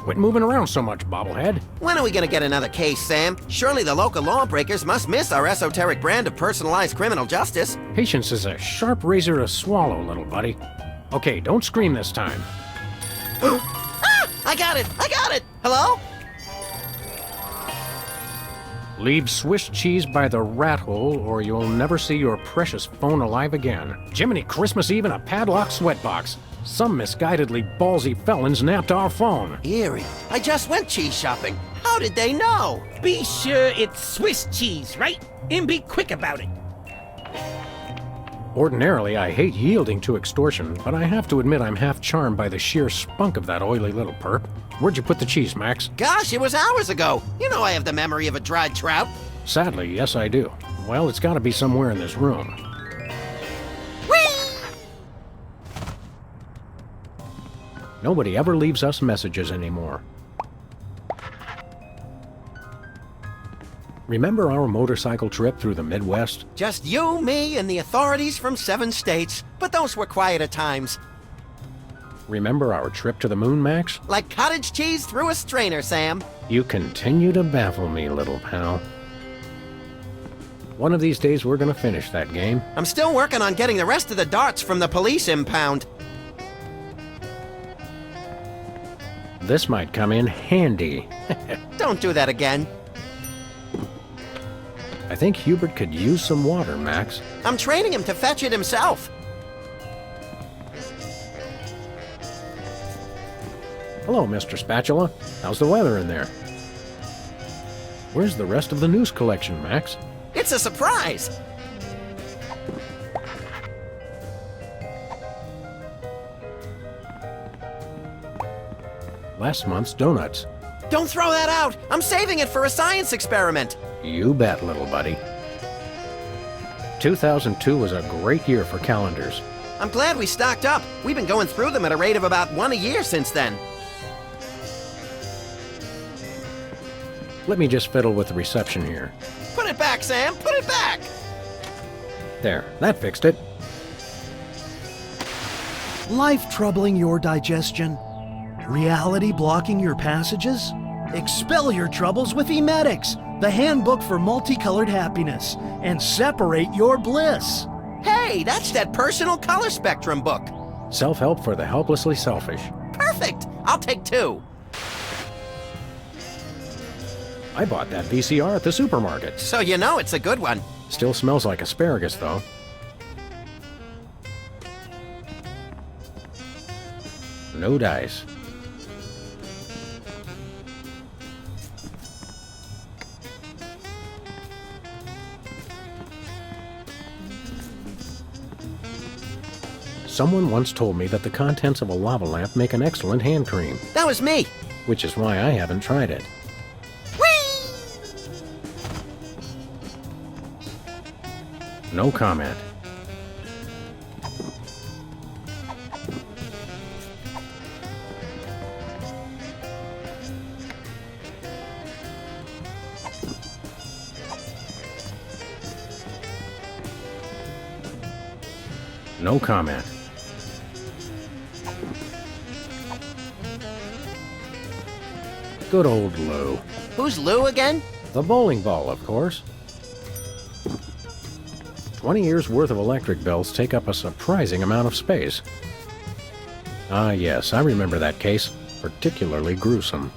Quit moving around so much, bobblehead. When are we gonna get another case, Sam? Surely the local lawbreakers must miss our esoteric brand of personalized criminal justice. Patience is a sharp razor to swallow, little buddy. Okay, don't scream this time. Ah! I got it! I got it! Hello? Leave Swiss cheese by the rat hole, or you'll never see your precious phone alive again. Jiminy Christmas Eve in a padlocked sweatbox. Some misguidedly ballsy felons napped our phone. Eerie. I just went cheese shopping. How did they know? Be sure it's Swiss cheese, right? And be quick about it. Ordinarily, I hate yielding to extortion, but I have to admit I'm half charmed by the sheer spunk of that oily little perp. Where'd you put the cheese, Max? Gosh, it was hours ago. You know I have the memory of a dried trout. Sadly, yes I do. Well, it's gotta be somewhere in this room. Nobody ever leaves us messages anymore. Remember our motorcycle trip through the Midwest? Just you, me, and the authorities from 7 states. But those were quieter times. Remember our trip to the moon, Max? Like cottage cheese through a strainer, Sam. You continue to baffle me, little pal. One of these days we're gonna finish that game. I'm still working on getting the rest of the darts from the police impound. This might come in handy. Don't do that again. I think Hubert could use some water, Max. I'm training him to fetch it himself. Hello, Mr. Spatula. How's the weather in there? Where's the rest of the news collection, Max? It's a surprise. Last month's donuts. Don't throw that out! I'm saving it for a science experiment. You bet, little buddy. 2002 was a great year for calendars. I'm glad we stocked up. We've been going through them at a rate of about 1 a year since then. Let me just fiddle with the reception here. Put it back, Sam! Put it back! There, that fixed it. Life troubling your digestion? Reality blocking your passages? Expel your troubles with Emetics, the handbook for multicolored happiness, and separate your bliss. Hey, that's that personal color spectrum book. Self-help for the helplessly selfish. Perfect! I'll take 2. I bought that VCR at the supermarket. So you know it's a good one. Still smells like asparagus, though. No dice. Someone once told me that the contents of a lava lamp make an excellent hand cream. That was me. Which is why I haven't tried it. Whee! No comment. No comment. Good old Lou. Who's Lou again? The bowling ball, of course. 20 years worth of electric bills take up a surprising amount of space. Ah, yes, I remember that case. Particularly gruesome.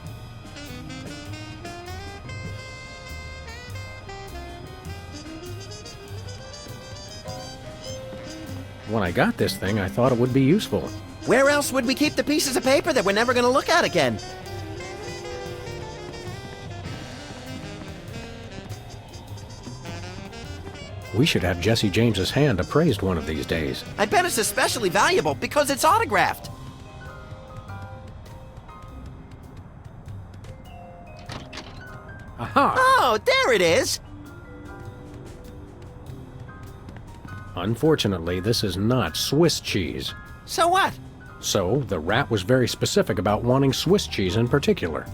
When I got this thing, I thought it would be useful. Where else would we keep the pieces of paper that we're never going to look at again? We should have Jesse James's hand appraised one of these days. I bet it's especially valuable because it's autographed. Aha! Oh, there it is! Unfortunately, this is not Swiss cheese. So what? So, the rat was very specific about wanting Swiss cheese in particular.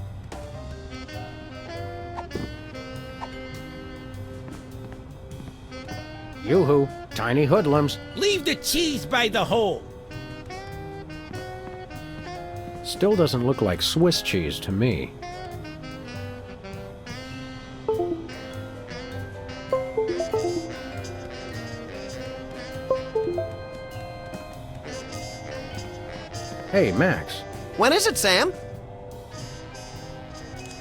Yoo-hoo, tiny hoodlums. Leave the cheese by the hole. Still doesn't look like Swiss cheese to me. Hey, Max, When is it, Sam?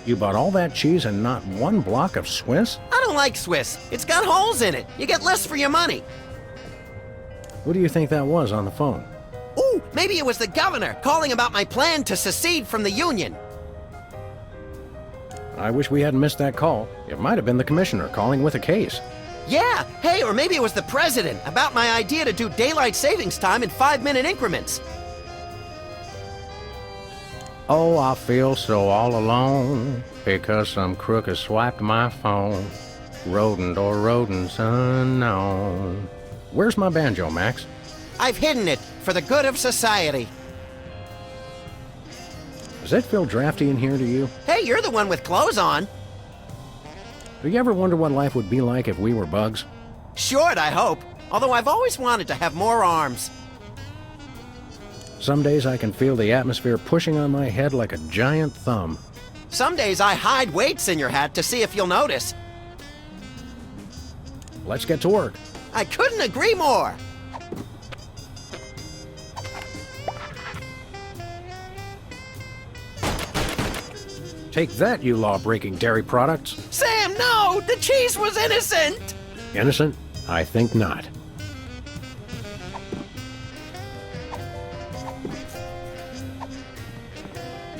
you bought all that cheese and not one block of Swiss? I don't like Swiss. It's got holes in it. You get less for your money. Who do you think that was on the phone? Ooh, maybe it was the governor calling about my plan to secede from the Union. I wish we hadn't missed that call. It might have been the commissioner calling with a case. Yeah, hey, or maybe it was the president about my idea to do daylight savings time in 5-minute increments. Oh, I feel so all alone because some crook has swiped my phone. Rodent or rodents unknown. Where's my banjo, Max? I've hidden it for the good of society. Does it feel drafty in here to you? Hey, you're the one with clothes on. Do you ever wonder what life would be like if we were bugs? Short, I hope. Although I've always wanted to have more arms. Some days I can feel the atmosphere pushing on my head like a giant thumb. Some days I hide weights in your hat to see if you'll notice. Let's get to work. I couldn't agree more. Take that, you law-breaking dairy products. Sam, no! The cheese was innocent! Innocent? I think not.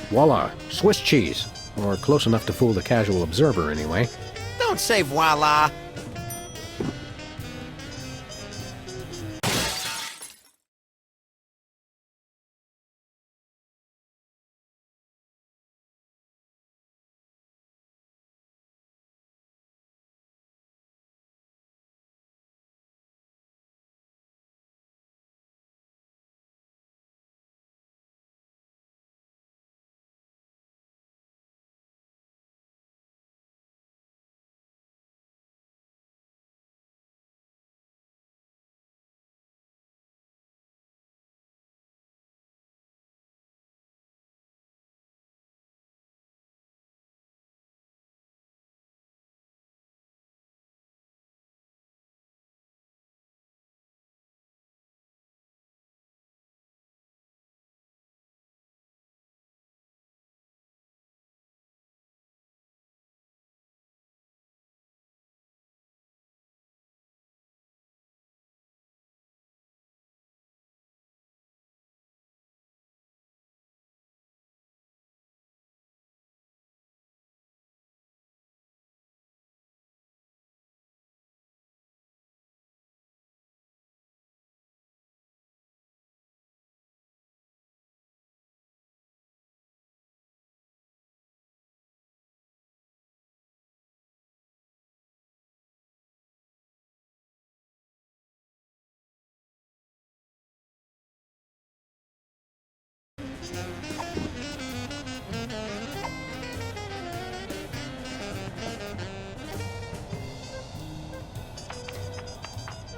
Voila, Swiss cheese. Or close enough to fool the casual observer, anyway. Don't say voila.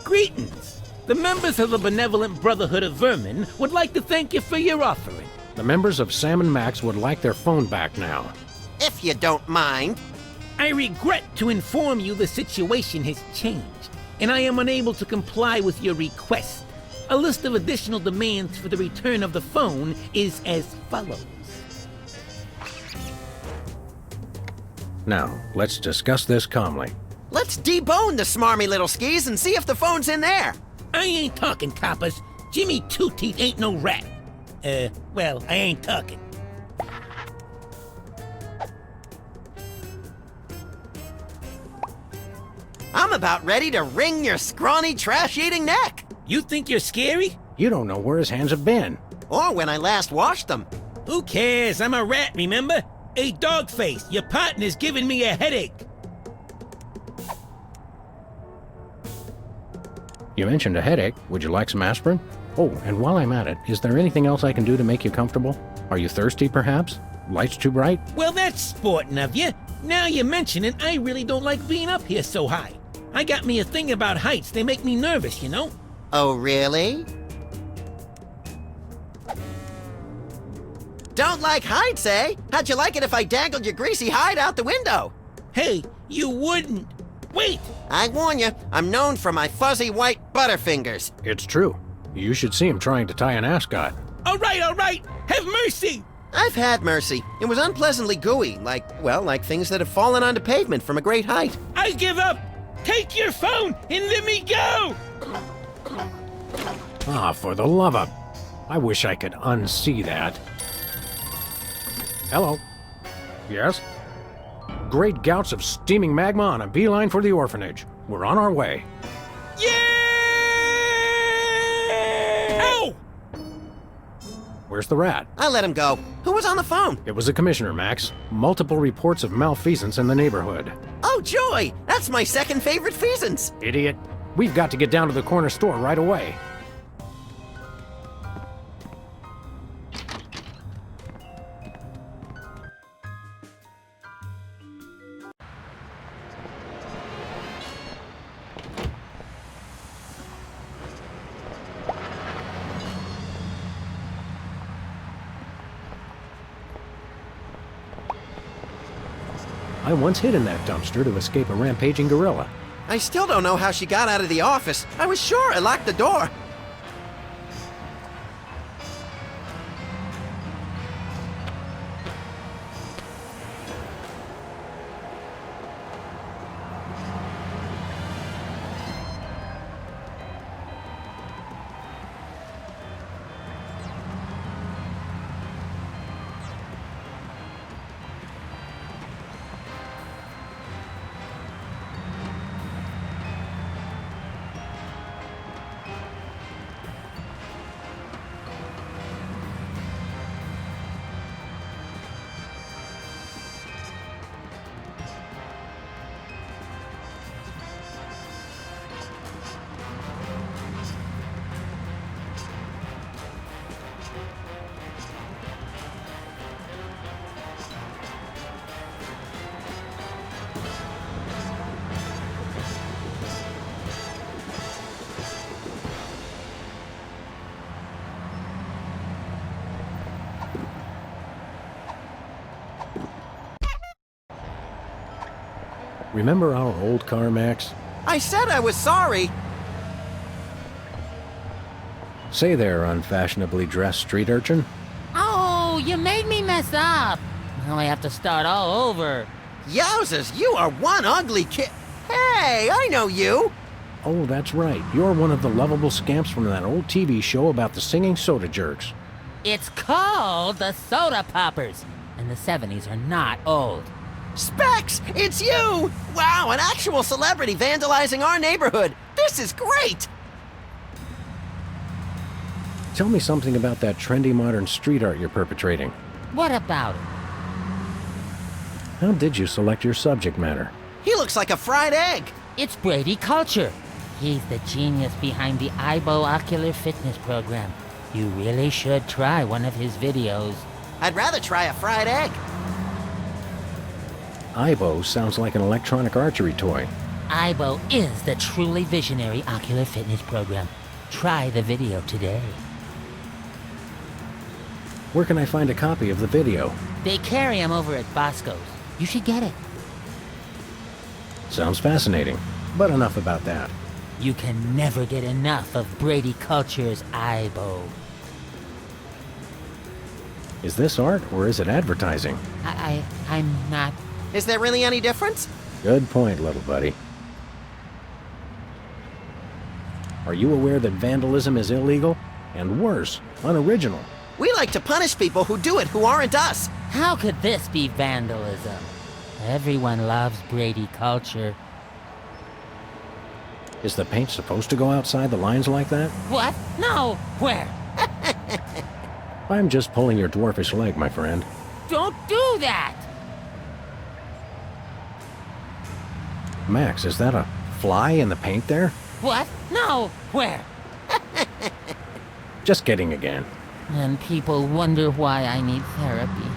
Greetings! The members of the Benevolent Brotherhood of Vermin would like to thank you for your offering. The members of Sam and Max would like their phone back now. If you don't mind. I regret to inform you the situation has changed, and I am unable to comply with your request. A list of additional demands for the return of the phone is as follows. Now, let's discuss this calmly. Let's debone the smarmy little skis and see if the phone's in there. I ain't talking, coppers. Jimmy Two-Teeth ain't no rat. Well, I ain't talking. I'm about ready to wring your scrawny, trash-eating neck. You think you're scary? You don't know where his hands have been. Or when I last washed them. Who cares? I'm a rat, remember? Hey, Dogface, your partner's giving me a headache. You mentioned a headache. Would you like some aspirin? Oh, and while I'm at it, is there anything else I can do to make you comfortable? Are you thirsty, perhaps? Lights too bright? Well, that's sporting of you. Now you mention it, I really don't like being up here so high. I got me a thing about heights. They make me nervous, you know? Oh, really? Don't like heights, eh? How'd you like it if I dangled your greasy hide out the window? Hey, you wouldn't. Wait! I warn you, I'm known for my fuzzy white butterfingers. It's true. You should see him trying to tie an ascot. All right, have mercy! I've had mercy. It was unpleasantly gooey, like things that have fallen onto pavement from a great height. I give up! Take your phone and let me go! Ah, for the love of... I wish I could unsee that. Hello. Yes? Great gouts of steaming magma on a beeline for the orphanage. We're on our way. Yeah! Ow! Where's the rat? I let him go. Who was on the phone? It was the commissioner, Max. Multiple reports of malfeasance in the neighborhood. Oh, joy! That's my second favorite feasance. Idiot. We've got to get down to the corner store right away. I once hid in that dumpster to escape a rampaging gorilla. I still don't know how she got out of the office. I was sure I locked the door. Remember our old car, Max? I said I was sorry. Say there, unfashionably dressed street urchin. Oh, you made me mess up. Now I have to start all over. Yowzers, you are one ugly kid. Hey, I know you. Oh, that's right. You're one of the lovable scamps from that old TV show about the singing soda jerks. It's called the Soda Poppers, and the 70s are not old. Specs, it's you! Wow, an actual celebrity vandalizing our neighborhood. This is great! Tell me something about that trendy modern street art you're perpetrating. What about it? How did you select your subject matter? He looks like a fried egg. It's Brady Culture. He's the genius behind the IBO Ocular Fitness program. You really should try one of his videos. I'd rather try a fried egg. IBO sounds like an electronic archery toy. IBO is the truly visionary ocular fitness program. Try the video today. Where can I find a copy of the video? They carry them over at Bosco's. You should get it. Sounds fascinating, but enough about that. You can never get enough of Brady Culture's IBO. Is this art or is it advertising? I'm not... Is there really any difference? Good point, little buddy. Are you aware that vandalism is illegal? And worse, unoriginal. We like to punish people who do it who aren't us. How could this be vandalism? Everyone loves Brady Culture. Is the paint supposed to go outside the lines like that? What? No! Where? I'm just pulling your dwarfish leg, my friend. Don't do that! Max, is that a fly in the paint there? What? No! Where? Just kidding again. And people wonder why I need therapy.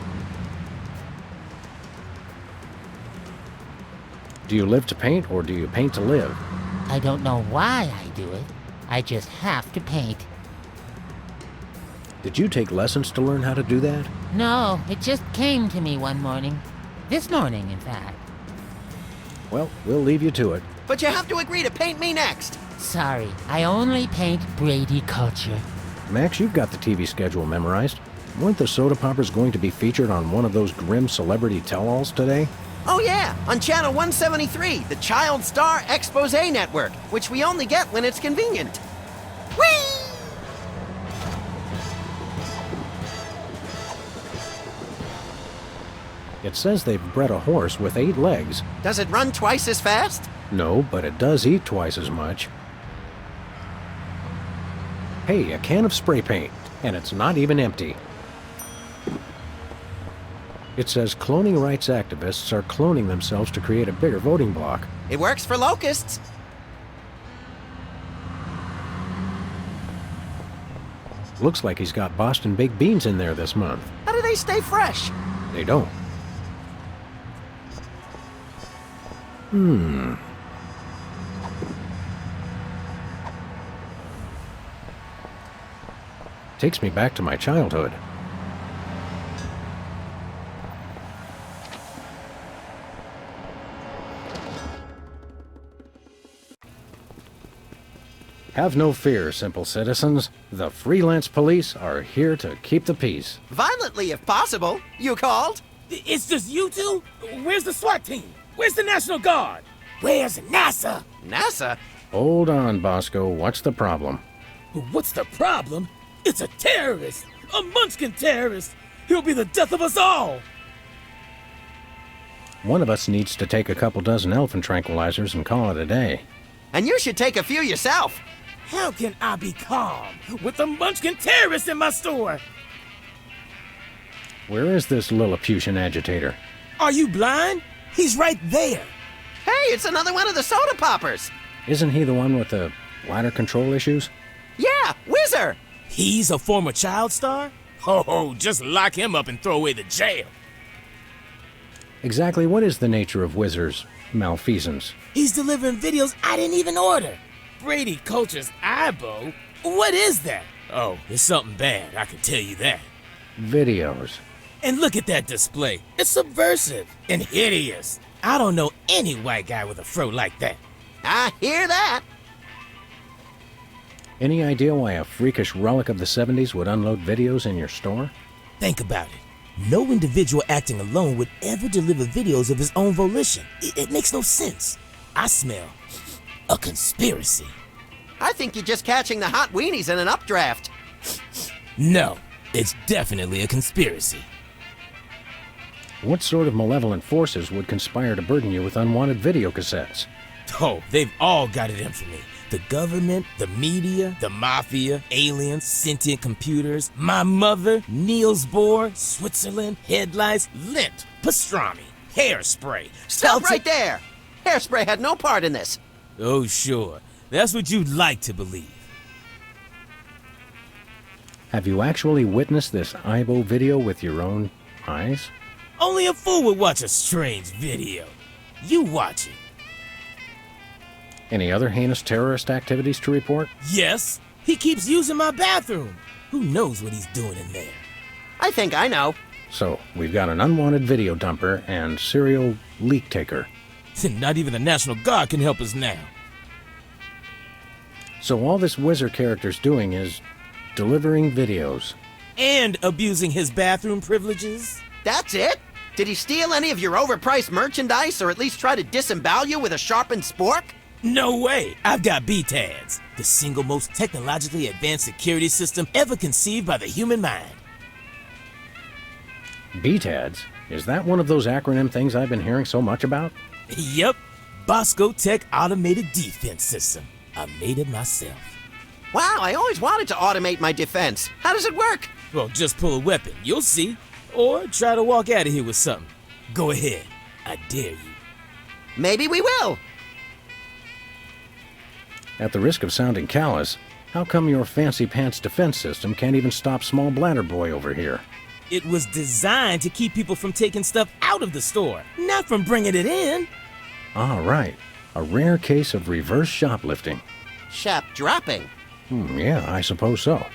Do you live to paint or do you paint to live? I don't know why I do it. I just have to paint. Did you take lessons to learn how to do that? No, it just came to me one morning. This morning, in fact. Well, we'll leave you to it. But you have to agree to paint me next. Sorry, I only paint Brady culture. Max, you've got the TV schedule memorized. Weren't the soda poppers going to be featured on one of those grim celebrity tell-alls today? Oh yeah, on channel 173, the Child Star Expose Network, which we only get when it's convenient. Whee! It says they've bred a horse with 8 legs. Does it run twice as fast? No, but it does eat twice as much. Hey, a can of spray paint, and it's not even empty. It says cloning rights activists are cloning themselves to create a bigger voting bloc. It works for locusts. Looks like he's got Boston baked beans in there this month. How do they stay fresh? They don't. Takes me back to my childhood. Have no fear, simple citizens. The freelance police are here to keep the peace. Violently, if possible. You called? It's just you two? Where's the SWAT team? Where's the National Guard? Where's NASA? NASA? Hold on, Bosco. What's the problem? What's the problem? It's a terrorist! A Munchkin terrorist! He'll be the death of us all! One of us needs to take a couple dozen elephant tranquilizers and call it a day. And you should take a few yourself. How can I be calm with a Munchkin terrorist in my store? Where is this Lilliputian agitator? Are you blind? He's right there. Hey, it's another one of the soda poppers. Isn't he the one with the ladder control issues? Yeah, Whizzer. He's a former child star? Oh, just lock him up and throw away the jail. Exactly what is the nature of Whizzer's malfeasance? He's delivering videos I didn't even order. Brady Culture's eyebow? What is that? Oh, it's something bad, I can tell you that. Videos. And look at that display. It's subversive and hideous. I don't know any white guy with a fro like that. I hear that. Any idea why a freakish relic of the 70s would unload videos in your store? Think about it. No individual acting alone would ever deliver videos of his own volition. It makes no sense. I smell a conspiracy. I think you're just catching the hot weenies in an updraft. No, it's definitely a conspiracy. What sort of malevolent forces would conspire to burden you with unwanted video cassettes? Oh, they've all got it in for me. The government, the media, the mafia, aliens, sentient computers, my mother, Niels Bohr, Switzerland, headlights, lint, pastrami, hairspray. Stop right there. Hairspray had no part in this. Oh, sure. That's what you'd like to believe. Have you actually witnessed this Aibo video with your own eyes? Only a fool would watch a strange video. You watch it. Any other heinous terrorist activities to report? Yes, he keeps using my bathroom. Who knows what he's doing in there? I think I know. So, we've got an unwanted video dumper and serial leak taker. Not even the National Guard can help us now. So all this Whizzer character's doing is delivering videos. And abusing his bathroom privileges? That's it? Did he steal any of your overpriced merchandise or at least try to disembowel you with a sharpened spork? No way! I've got BTADS, the single most technologically advanced security system ever conceived by the human mind. BTADS? Is that one of those acronym things I've been hearing so much about? Yep, Bosco Tech Automated Defense System. I made it myself. Wow, I always wanted to automate my defense. How does it work? Well, just pull a weapon, you'll see. Or try to walk out of here with something. Go ahead, I dare you. Maybe we will. At the risk of sounding callous, how come your fancy pants defense system can't even stop small bladder boy over here? It was designed to keep people from taking stuff out of the store, not from bringing it in. Ah, right. A rare case of reverse shoplifting. Shop dropping. Yeah, I suppose so.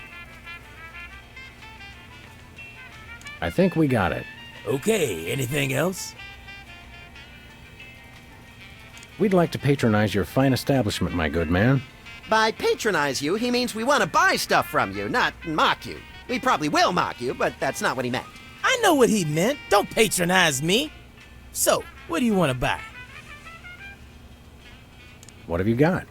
I think we got it. Okay, anything else? We'd like to patronize your fine establishment, my good man. By patronize you, he means we want to buy stuff from you, not mock you. We probably will mock you, but that's not what he meant. I know what he meant. Don't patronize me. So, what do you want to buy? What have you got?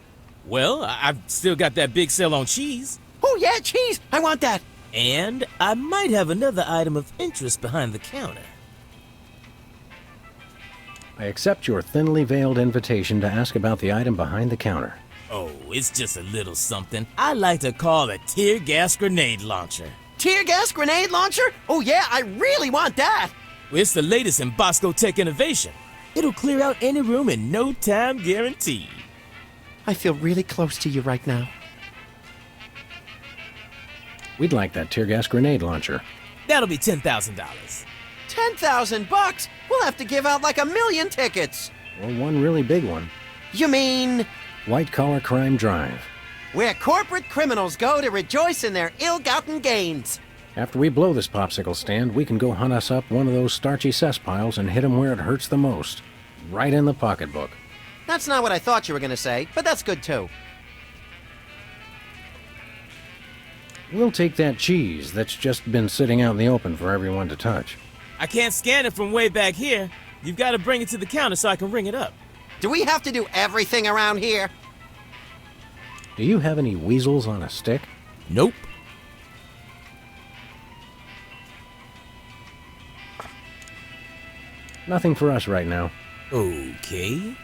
Well, I've still got that big sale on cheese. Oh yeah, cheese! I want that! And I might have another item of interest behind the counter. I accept your thinly veiled invitation to ask about the item behind the counter. Oh, it's just a little something I like to call a tear gas grenade launcher. Tear gas grenade launcher? Oh yeah, I really want that! It's the latest in Bosco Tech innovation. It'll clear out any room in no time guaranteed. I feel really close to you right now. We'd like that tear gas grenade launcher. That'll be $10,000. $10,000? We'll have to give out like 1,000,000 tickets. Or one really big one. You mean White Collar Crime Drive. where corporate criminals go to rejoice in their ill-gotten gains? After we blow this popsicle stand, we can go hunt us up one of those starchy cesspiles and hit 'em where it hurts the most. Right in the pocketbook. That's not what I thought you were going to say, but that's good too. We'll take that cheese that's just been sitting out in the open for everyone to touch. I can't scan it from way back here. You've got to bring it to the counter so I can ring it up. Do we have to do everything around here? Do you have any weasels on a stick? Nope. Nothing for us right now. Okay.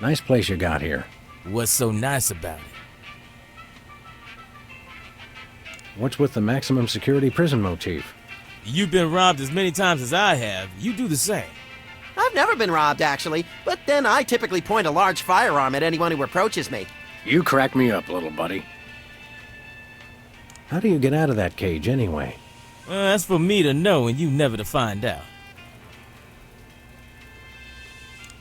Nice place you got here. What's so nice about it? What's with the maximum security prison motif? You've been robbed as many times as I have. You do the same. I've never been robbed, actually, but then I typically point a large firearm at anyone who approaches me. You crack me up, little buddy. How do you get out of that cage anyway? Well, that's for me to know and you never to find out.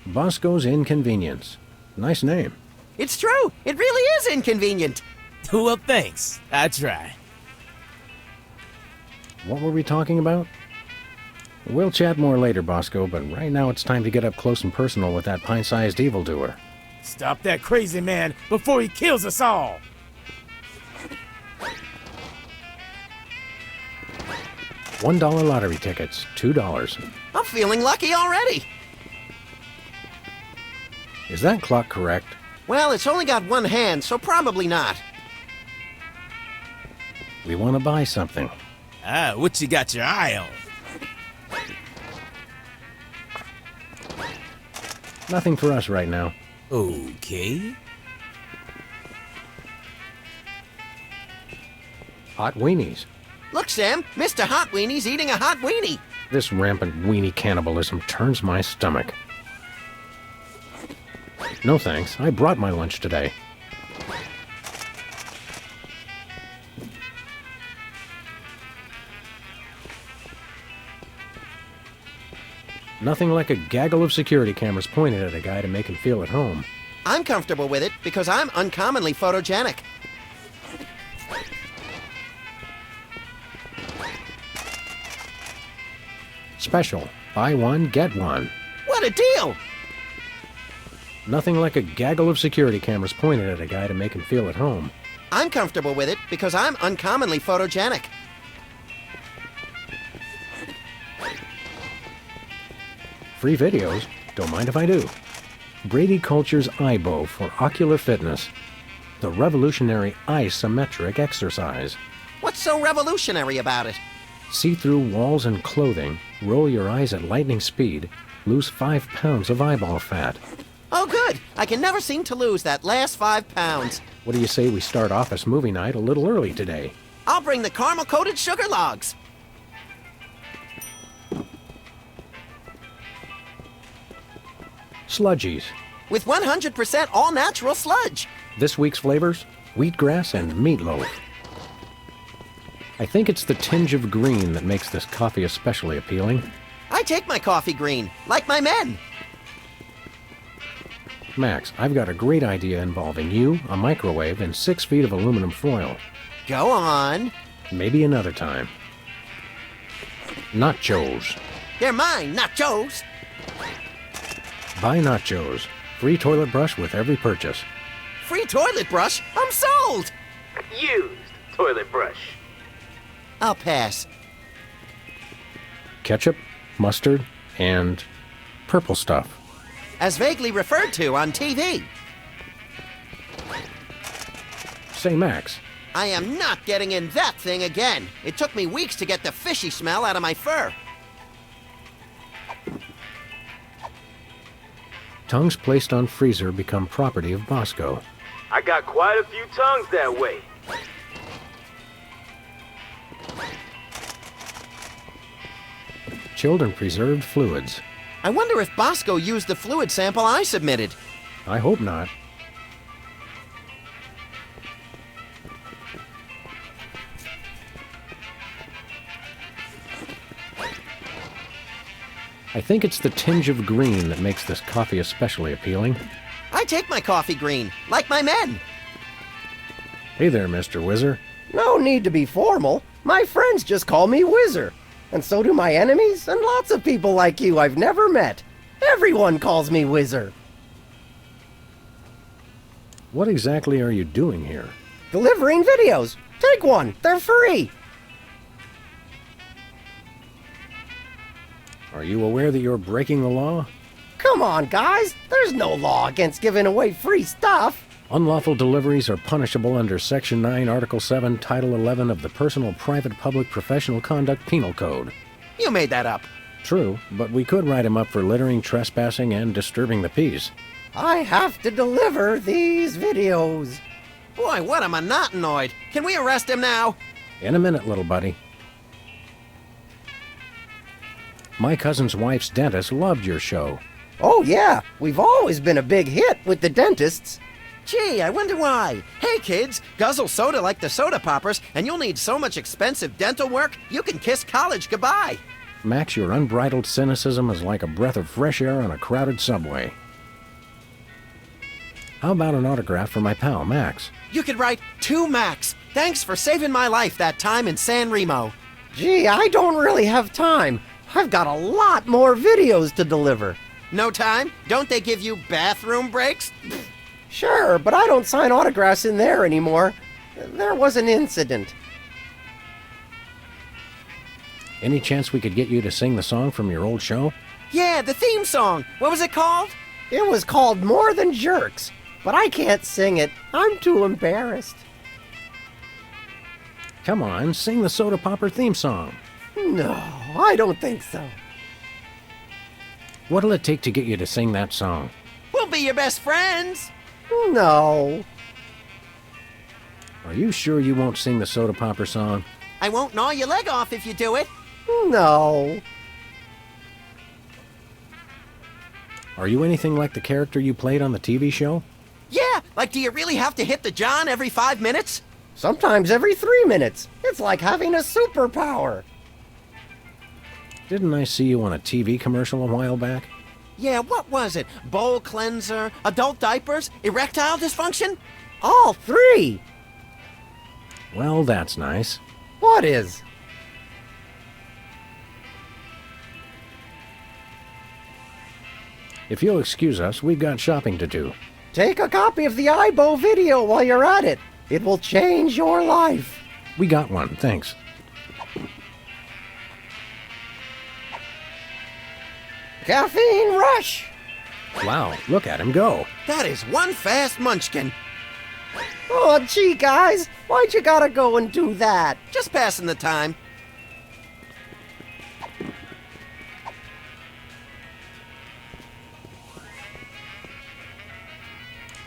Bosco's Inconvenience. Nice name. It's true. It really is inconvenient. Well, thanks. I try. What were we talking about? We'll chat more later, Bosco, but right now it's time to get up close and personal with that pint-sized evildoer. Stop that crazy man before he kills us all. $1 lottery tickets, $2. I'm feeling lucky already. Is that clock correct? Well, it's only got one hand, so probably not. We want to buy something. Ah, what you got your eye on? Nothing for us right now. Okay. Hot weenies. Look, Sam, Mr. Hot Weenie's eating a hot weenie. This rampant weenie cannibalism turns my stomach. No thanks, I brought my lunch today. Nothing like a gaggle of security cameras pointed at a guy to make him feel at home. I'm comfortable with it because I'm uncommonly photogenic. Special. Buy one, get one. What a deal! Nothing like a gaggle of security cameras pointed at a guy to make him feel at home. I'm comfortable with it because I'm uncommonly photogenic. Free videos? Don't mind if I do. Brady Culture's EyeBow for ocular fitness. The revolutionary isometric exercise. What's so revolutionary about it? See through walls and clothing, roll your eyes at lightning speed, lose 5 pounds of eyeball fat. Oh, good. I can never seem to lose that last 5 pounds. What do you say we start office movie night a little early today? I'll bring the caramel-coated sugar logs. Sludgies. With 100% all-natural sludge. This week's flavors? Wheatgrass and meatloaf. I think it's the tinge of green that makes this coffee especially appealing. I take my coffee green, like my men. Max, I've got a great idea involving you, a microwave, and 6 feet of aluminum foil. Go on. Maybe another time. Nachos. They're mine, not Joe's. Buy nachos. Free toilet brush with every purchase. Free toilet brush? I'm sold! Used toilet brush. I'll pass. Ketchup, mustard, and purple stuff. As vaguely referred to on TV. Say, Max, I am not getting in that thing again. It took me weeks to get the fishy smell out of my fur. tongues placed on freezer become property of Bosco. I got quite a few tongues that way. Chilled and preserved fluids. I wonder if Bosco used the fluid sample I submitted. I hope not. I think it's the tinge of green that makes this coffee especially appealing. I take my coffee green, like my men. Hey there, Mr. Whizzer. No need to be formal. My friends just call me Whizzer. And so do my enemies, and lots of people like you I've never met. Everyone calls me Whizzer. What exactly are you doing here? Delivering videos. Take one. They're free. Are you aware that you're breaking the law? Come on, guys. There's no law against giving away free stuff. Unlawful deliveries are punishable under Section 9, Article 7, Title 11 of the Personal, Private, Public, Professional Conduct Penal Code. You made that up. True, but we could write him up for littering, trespassing, and disturbing the peace. I have to deliver these videos. Boy, what a monotanoid. Can we arrest him now? In a minute, little buddy. My cousin's wife's dentist loved your show. Oh yeah, we've always been a big hit with the dentists. Gee, I wonder why. Hey kids, guzzle soda like the soda poppers, and you'll need so much expensive dental work, you can kiss college goodbye. Max, your unbridled cynicism is like a breath of fresh air on a crowded subway. How about an autograph for my pal, Max? You could write, "To Max, thanks for saving my life that time in San Remo." Gee, I don't really have time. I've got a lot more videos to deliver. No time? Don't they give you bathroom breaks? Sure, but I don't sign autographs in there anymore. There was an incident. Any chance we could get you to sing the song from your old show? Yeah, the theme song. What was it called? It was called More Than Jerks, but I can't sing it. I'm too embarrassed. Come on, sing the Soda Popper theme song. No, I don't think so. What'll it take to get you to sing that song? We'll be your best friends. No. Are you sure you won't sing the Soda Popper song? I won't gnaw your leg off if you do it. No. Are you anything like the character you played on the TV show? Yeah, like do you really have to hit the John every 5 minutes? Sometimes every 3 minutes. It's like having a superpower. Didn't I see you on a TV commercial a while back? Yeah, what was it? Bowl cleanser, adult diapers, erectile dysfunction? All 3. Well, that's nice. What is? If you'll excuse us, we've got shopping to do. Take a copy of the Ibo video while you're at it. It will change your life. We got one, thanks. Caffeine rush. Wow, look at him go. That is one fast munchkin. Oh, gee, guys. Why'd you gotta go and do that? Just passing the time.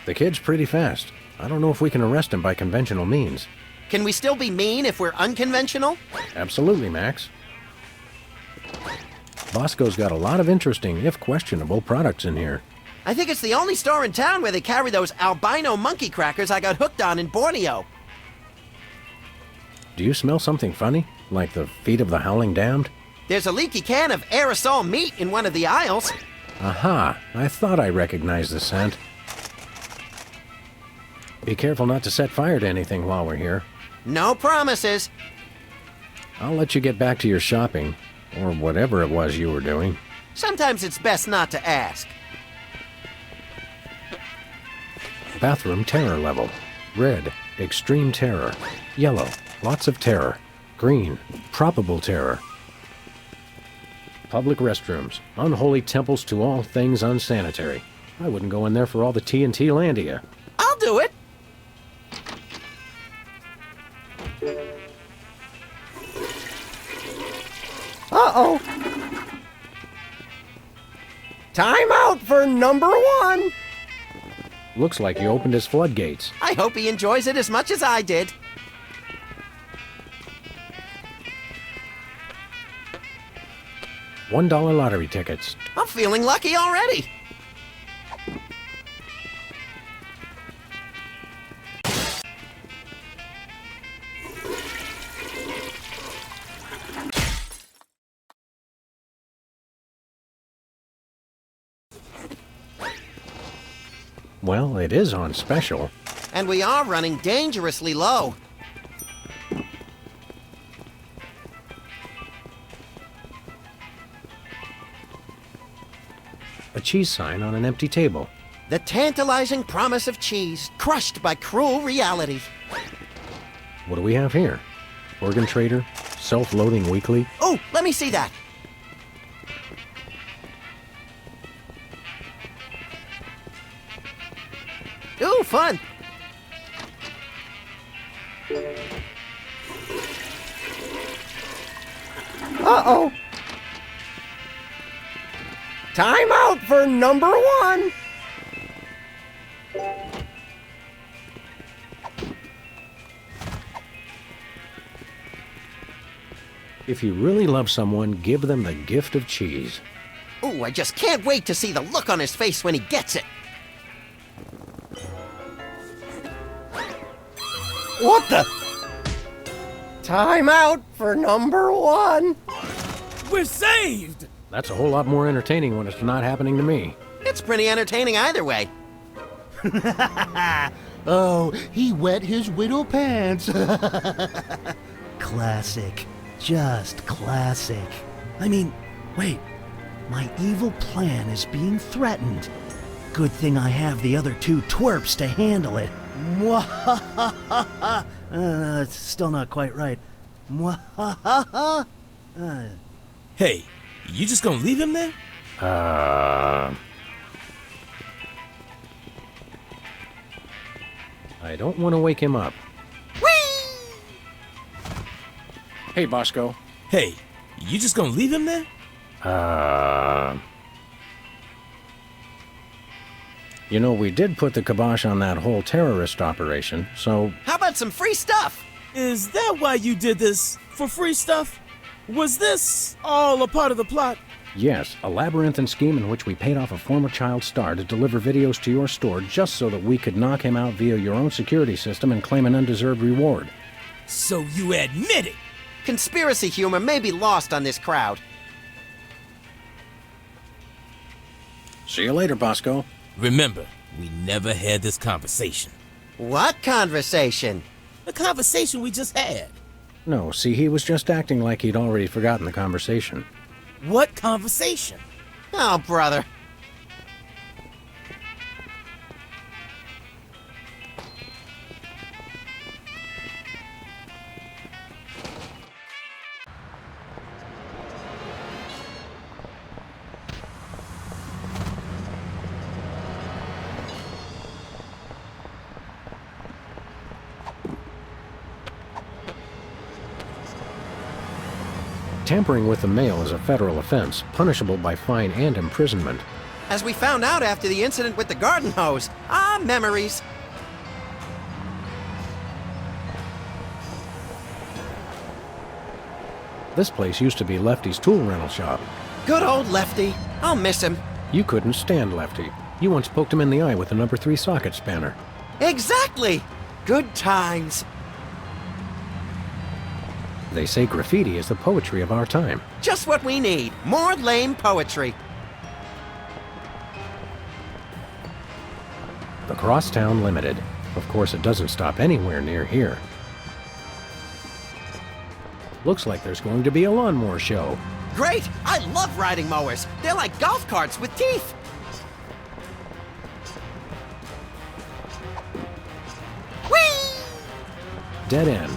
The kid's pretty fast. I don't know if we can arrest him by conventional means. Can we still be mean if we're unconventional? Absolutely, Max. Bosco's got a lot of interesting, if questionable, products in here. I think it's the only store in town where they carry those albino monkey crackers I got hooked on in Borneo. Do you smell something funny? Like the feet of the howling damned? There's a leaky can of aerosol meat in one of the aisles. Aha! I thought I recognized the scent. Be careful not to set fire to anything while we're here. No promises. I'll let you get back to your shopping. Or whatever it was you were doing. Sometimes it's best not to ask. Bathroom terror level. Red, extreme terror. Yellow, lots of terror. Green, probable terror. Public restrooms. Unholy temples to all things unsanitary. I wouldn't go in there for all the TNT Landia. I'll do it. Uh-oh. Time out for number 1. Looks like he opened his floodgates. I hope he enjoys it as much as I did. $1 lottery tickets. I'm feeling lucky already. Well, it is on special. And we are running dangerously low. A cheese sign on an empty table. The tantalizing promise of cheese, crushed by cruel reality. What do we have here? Organ Trader? Self-loading weekly? Oh, let me see that. Ooh, fun. Uh-oh. Time out for number 1. If you really love someone, give them the gift of cheese. Ooh, I just can't wait to see the look on his face when he gets it. What the? Time out for number 1. We're saved! That's a whole lot more entertaining when it's not happening to me. It's pretty entertaining either way. Oh, he wet his widow pants. Classic. Just classic. I mean, wait. My evil plan is being threatened. Good thing I have the other 2 twerps to handle it. Mwahahaha. It's still not quite right. Mwahahaha. Hey, you just gonna leave him there? I don't want to wake him up. Hey, Bosco. Hey, you just gonna leave him there? You know, we did put the kibosh on that whole terrorist operation, so... How about some free stuff? Is that why you did this? For free stuff? Was this all a part of the plot? Yes, a labyrinthine scheme in which we paid off a former child star to deliver videos to your store just so that we could knock him out via your own security system and claim an undeserved reward. So you admit it? Conspiracy humor may be lost on this crowd. See you later, Bosco. Remember, we never had this conversation. What conversation? The conversation we just had. No, see, he was just acting like he'd already forgotten the conversation. What conversation? Oh, brother. Tampering with the mail is a federal offense, punishable by fine and imprisonment. As we found out after the incident with the garden hose. Ah, memories. This place used to be Lefty's tool rental shop. Good old Lefty. I'll miss him. You couldn't stand Lefty. You once poked him in the eye with a number 3 socket spanner. Exactly. Good times. They say graffiti is the poetry of our time. Just what we need. More lame poetry. The Crosstown Limited. Of course, it doesn't stop anywhere near here. Looks like there's going to be a lawnmower show. Great! I love riding mowers. They're like golf carts with teeth. Whee! Dead end.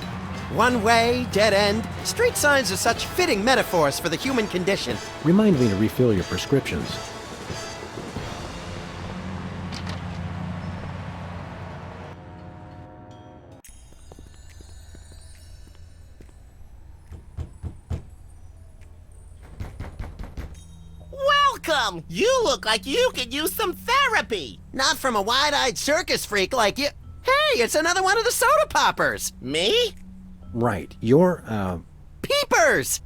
One way, dead end. Street signs are such fitting metaphors for the human condition. Remind me to refill your prescriptions. Welcome! You look like you could use some therapy. Not from a wide-eyed circus freak like you. Hey, it's another one of the soda poppers. Me? Right, you're, Peepers!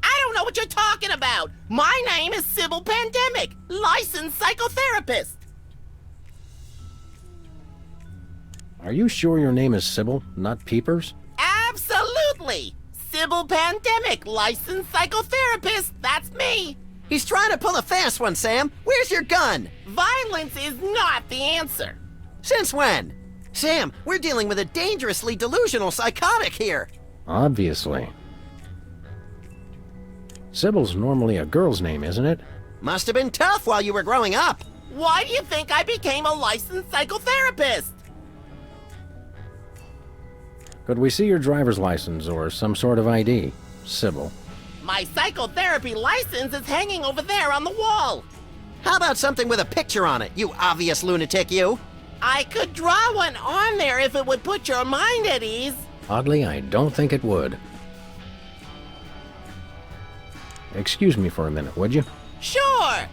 I don't know what you're talking about. My name is Sybil Pandemic, licensed psychotherapist. Are you sure your name is Sybil, not Peepers? Absolutely! Sybil Pandemic, licensed psychotherapist, that's me. He's trying to pull a fast one, Sam. Where's your gun? Violence is not the answer. Since when? Sam, we're dealing with a dangerously delusional psychotic here. Obviously. Sybil's normally a girl's name, isn't it? Must have been tough while you were growing up. Why do you think I became a licensed psychotherapist? Could we see your driver's license or some sort of ID, Sybil? My psychotherapy license is hanging over there on the wall. How about something with a picture on it, you obvious lunatic, you? I could draw one on there if it would put your mind at ease. Oddly, I don't think it would. Excuse me for a minute, would you? Sure.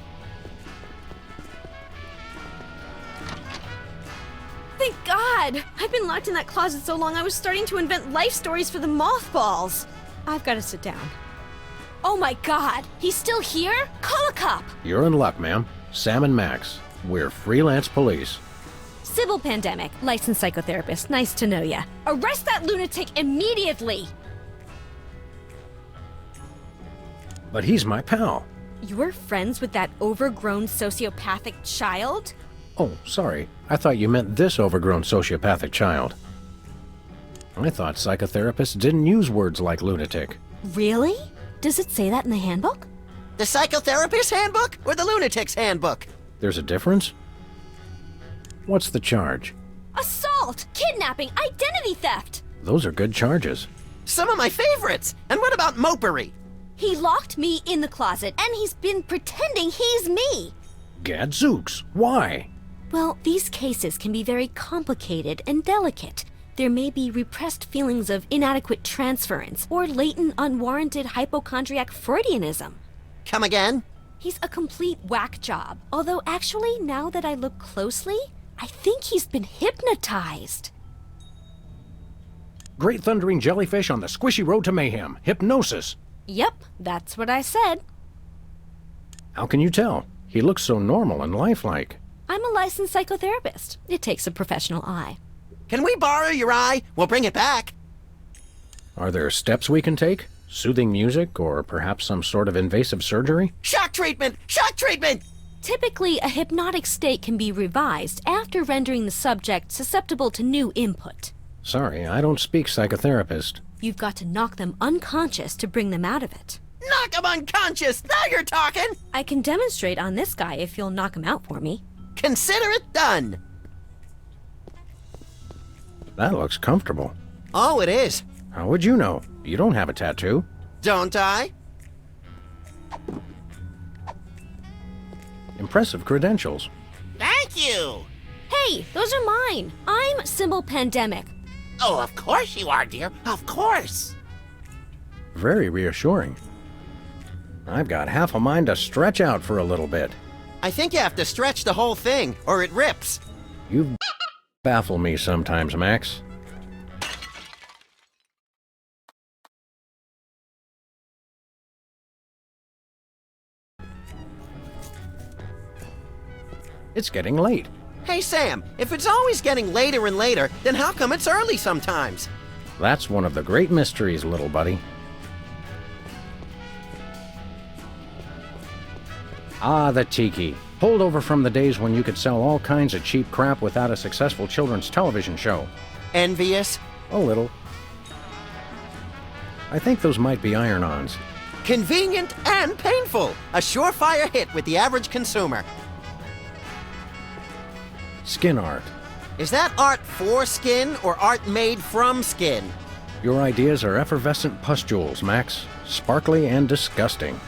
Thank God! I've been locked in that closet so long I was starting to invent life stories for the mothballs. I've got to sit down. Oh my God! He's still here? Call a cop! You're in luck, ma'am. Sam and Max. We're freelance police. Sybil Pandemic, licensed psychotherapist. Nice to know ya. Arrest that lunatic immediately! But he's my pal. You're friends with that overgrown sociopathic child? Oh, sorry. I thought you meant this overgrown sociopathic child. I thought psychotherapists didn't use words like lunatic. Really? Does it say that in the handbook? The psychotherapist's handbook or the lunatic's handbook? There's a difference? What's the charge? Assault! Kidnapping! Identity theft! Those are good charges. Some of my favorites. And what about mopery? He locked me in the closet, and he's been pretending he's me! Gadzooks, why? Well, these cases can be very complicated and delicate. There may be repressed feelings of inadequate transference or latent unwarranted hypochondriac Freudianism. Come again? He's a complete whack job. Although actually, now that I look closely, I think he's been hypnotized. Great thundering jellyfish on the squishy road to mayhem. Hypnosis. Yep, that's what I said. How can you tell? He looks so normal and lifelike. I'm a licensed psychotherapist. It takes a professional eye. Can we borrow your eye? We'll bring it back. Are there steps we can take? Soothing music, or perhaps some sort of invasive surgery? Shock treatment! Shock treatment! Typically, a hypnotic state can be revised after rendering the subject susceptible to new input. Sorry, I don't speak psychotherapist. You've got to knock them unconscious to bring them out of it. Knock him unconscious! Now you're talking! I can demonstrate on this guy if you'll knock him out for me. Consider it done! That looks comfortable. Oh, it is. How would you know? You don't have a tattoo. Don't I? Impressive credentials. Thank you. Hey, those are mine. I'm Sybil Pandemic. Oh, of course you are, dear. Of course. Very reassuring. I've got half a mind to stretch out for a little bit. I think you have to stretch the whole thing, or it rips. You baffle me sometimes, Max. It's getting late. Hey, Sam, if it's always getting later and later, then how come it's early sometimes? That's one of the great mysteries, little buddy. Ah, the tiki. Holdover from the days when you could sell all kinds of cheap crap without a successful children's television show. Envious? A little. I think those might be iron-ons. Convenient and painful. A surefire hit with the average consumer. Skin art. Is that art for skin or art made from skin? Your ideas are effervescent pustules, Max. Sparkly and disgusting.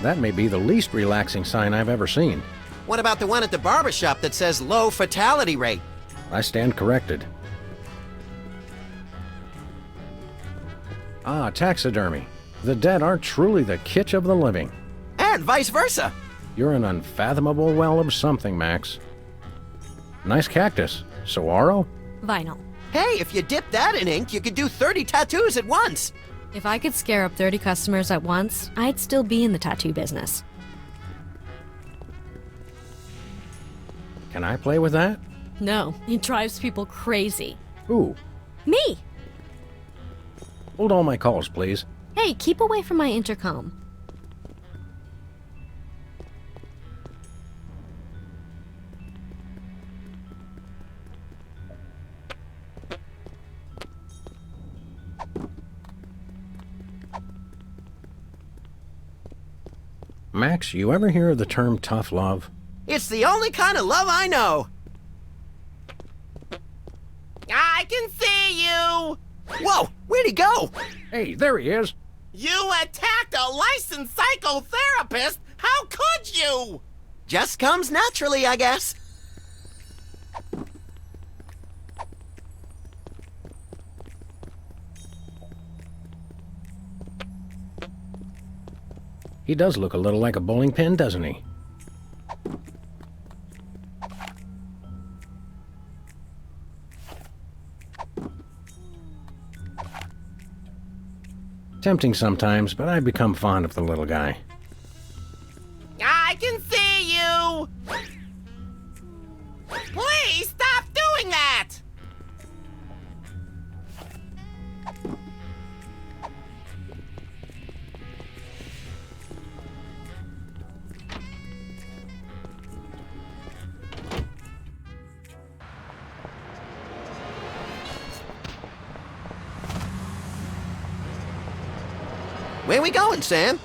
That may be the least relaxing sign I've ever seen. What about the one at the barbershop that says low fatality rate? I stand corrected. Ah, taxidermy. The dead are truly the kitsch of the living. And vice versa. You're an unfathomable well of something, Max. Nice cactus. Saguaro? Vinyl. Hey, if you dip that in ink, you could do 30 tattoos at once. If I could scare up 30 customers at once, I'd still be in the tattoo business. Can I play with that? No, it drives people crazy. Ooh. Me! Hold all my calls, please. Hey, keep away from my intercom. Max, you ever hear of the term tough love? It's the only kind of love I know. I can see you! Whoa, where'd he go? Hey, there he is. You attacked a licensed psychotherapist? How could you? Just comes naturally, I guess. He does look a little like a bowling pin, doesn't he? Tempting sometimes, but I've become fond of the little guy. I can see you! Please stop doing that! Where we going, Sam?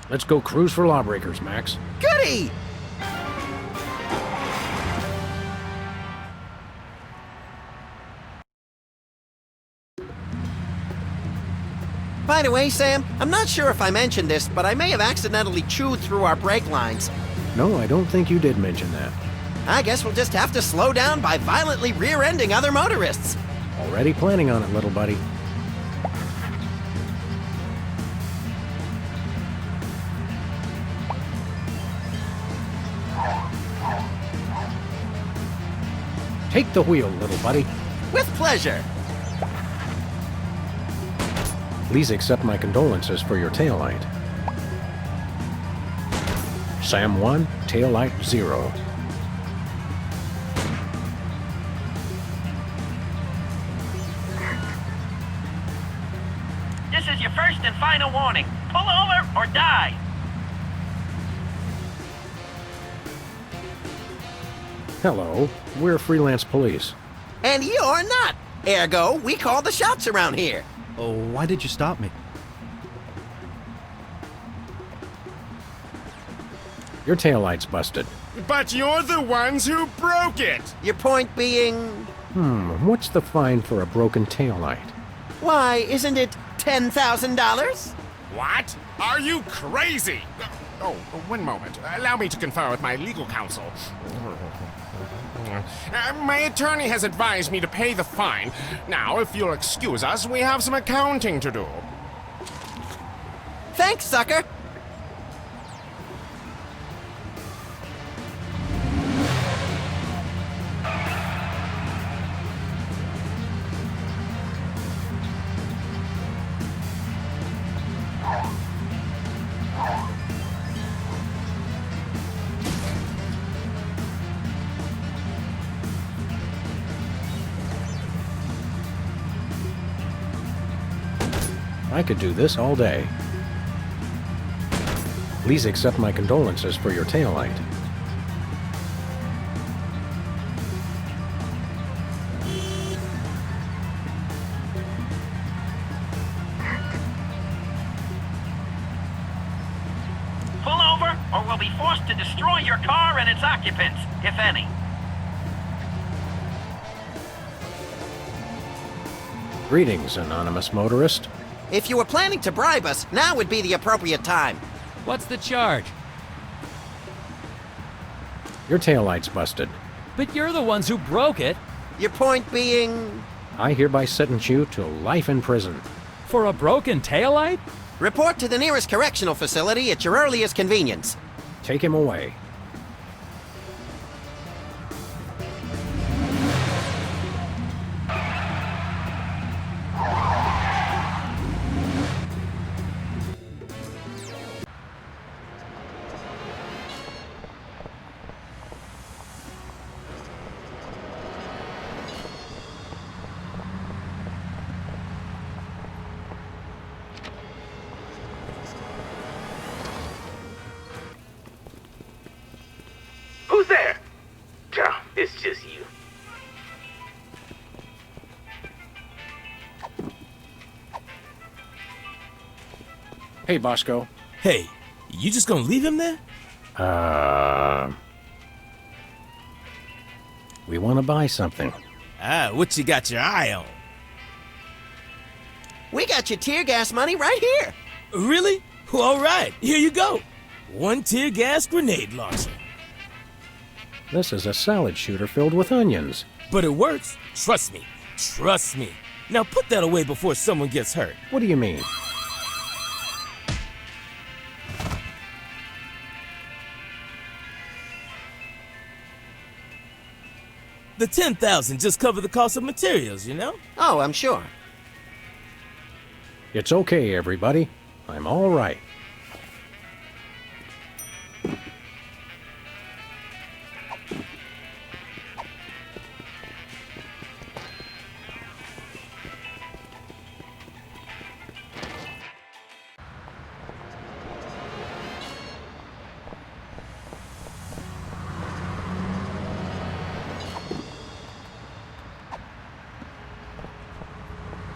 Let's go cruise for lawbreakers, Max. Goody! By the way, Sam, I'm not sure if I mentioned this, but I may have accidentally chewed through our brake lines. No, I don't think you did mention that. I guess we'll just have to slow down by violently rear-ending other motorists. Already planning on it, little buddy. Take the wheel, little buddy. With pleasure. Please accept my condolences for your taillight. Sam 1, taillight 0. This is your first and final warning. Pull over or die. Hello, we're freelance police. And you're not. Ergo, we call the shots around here. Oh, why did you stop me? Your taillight's busted. But you're the ones who broke it! Your point being... What's the fine for a broken taillight? Why, isn't it $10,000? What? Are you crazy? Oh, one moment. Allow me to confer with my legal counsel. My attorney has advised me to pay the fine. Now, if you'll excuse us, we have some accounting to do. Thanks, sucker. I could do this all day. Please accept my condolences for your taillight. destroy your car and its occupants, if any. Greetings, anonymous motorist. If you were planning to bribe us, now would be the appropriate time. What's the charge? Your taillight's busted. But you're the ones who broke it. Your point being... I hereby sentence you to life in prison. For a broken taillight? Report to the nearest correctional facility at your earliest convenience. Take him away. Who's there? Oh, it's just you. Hey, Bosco. Hey, you just gonna leave him there? We want to buy something. What you got your eye on? We got your tear gas money right here. Really? Well, all right, here you go. 1 tear gas grenade launcher. This is a salad shooter filled with onions. But it works. Trust me. Trust me. Now put that away before someone gets hurt. What do you mean? The $10,000 just covered the cost of materials, you know? Oh, I'm sure. It's okay, everybody. I'm all right.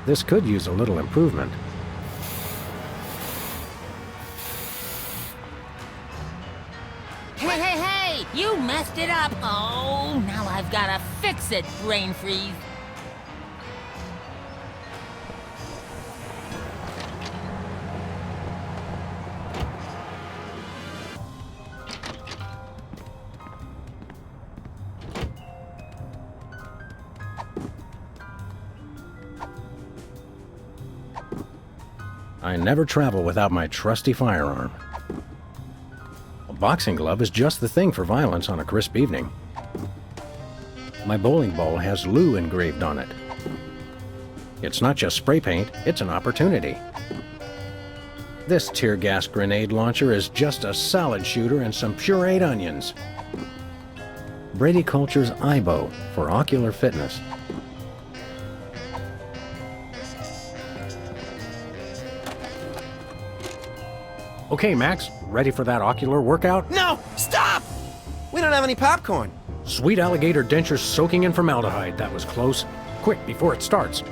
This could use a little improvement. Hey, hey, hey! You messed it up! Oh, now I've gotta fix it, brain freeze. I never travel without my trusty firearm. A boxing glove is just the thing for violence on a crisp evening. My bowling ball has Lou engraved on it. It's not just spray paint, it's an opportunity. This tear gas grenade launcher is just a salad shooter and some pureed onions. Brady Culture's IBO for ocular fitness. Okay, Max, ready for that ocular workout? No! Stop! We don't have any popcorn. Sweet alligator dentures soaking in formaldehyde. That was close. Quick, before it starts.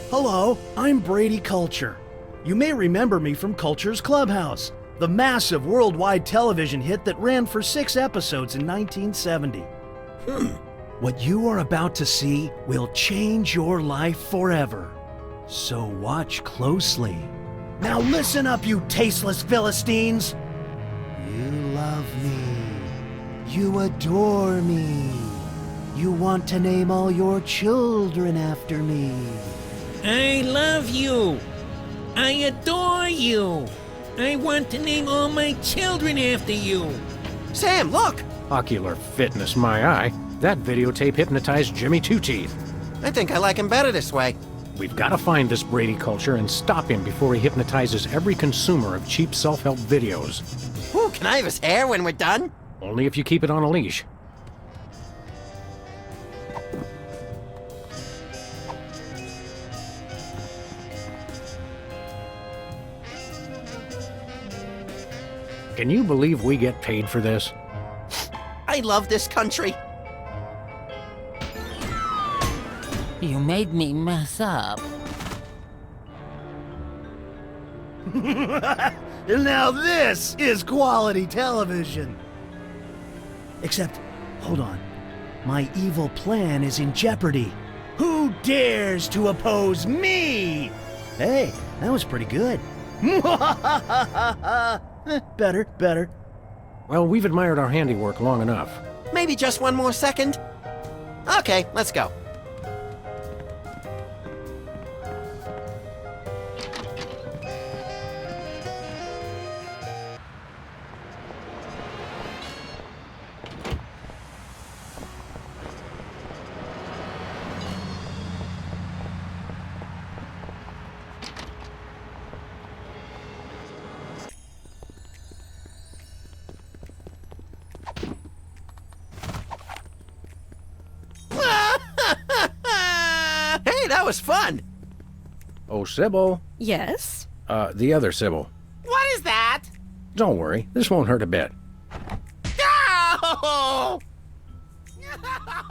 Hello, I'm Brady Culture. You may remember me from Culture's Clubhouse, the massive worldwide television hit that ran for 6 episodes in 1970. What you are about to see will change your life forever. So watch closely. Now listen up, you tasteless Philistines! You love me. You adore me. You want to name all your children after me. I love you. I adore you. I want to name all my children after you. Sam, look! Ocular fitness, my eye. That videotape hypnotized Jimmy Two Teeth. I think I like him better this way. We've got to find this Brady Culture and stop him before he hypnotizes every consumer of cheap self-help videos. Ooh, can I have his hair when we're done? Only if you keep it on a leash. Can you believe we get paid for this? I love this country. You made me mess up. And now this is quality television. Except, hold on. My evil plan is in jeopardy. Who dares to oppose me? Hey, that was pretty good. Better. Well, we've admired our handiwork long enough. Maybe just one more second? Okay, let's go. That was fun! Oh, Sybil. Yes? The other Sybil. What is that? Don't worry, this won't hurt a bit. No!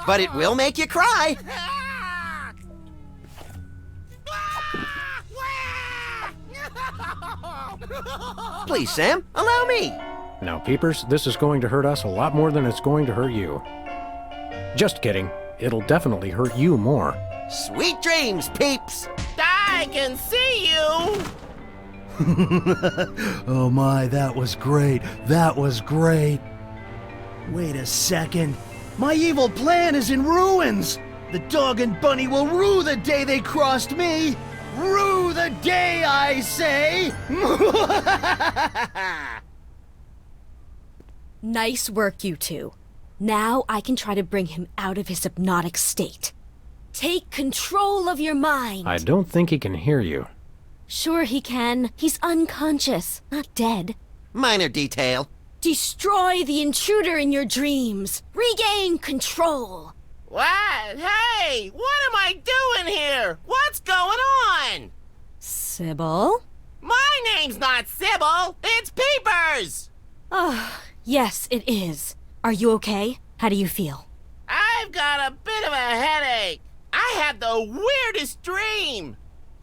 But it will make you cry. Please, Sam, allow me. Now, Peepers, this is going to hurt us a lot more than it's going to hurt you. Just kidding. It'll definitely hurt you more. Sweet dreams, peeps! I can see you! Oh my, that was great. That was great. Wait a second. My evil plan is in ruins. The dog and bunny will rue the day they crossed me. Rue the day, I say! Nice work, you two. Now I can try to bring him out of his hypnotic state. Take control of your mind. I don't think he can hear you. Sure he can. He's unconscious, not dead. Minor detail. Destroy the intruder in your dreams. Regain control. What? Hey, what am I doing here? What's going on? Sybil? My name's not Sybil. It's Peepers. Oh, yes, it is. Are you okay? How do you feel? I've got a bit of a headache. I had the weirdest dream.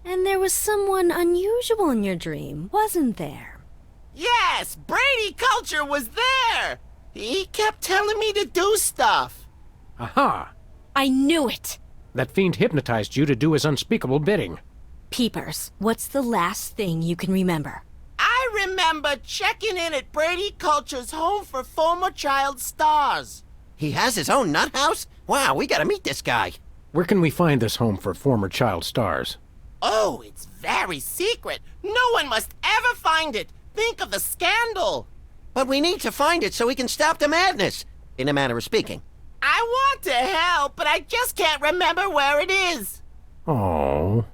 And there was someone unusual in your dream, wasn't there? Yes, Brady Culture was there. He kept telling me to do stuff. Aha! I knew it. That fiend hypnotized you to do his unspeakable bidding. Peepers, what's the last thing you can remember? I remember checking in at Brady Culture's home for former child stars. He has his own nut house? Wow, we gotta meet this guy. Where can we find this home for former child stars? Oh, it's very secret. No one must ever find it. Think of the scandal. But we need to find it so we can stop the madness, in a manner of speaking. I want to help, but I just can't remember where it is. Oh.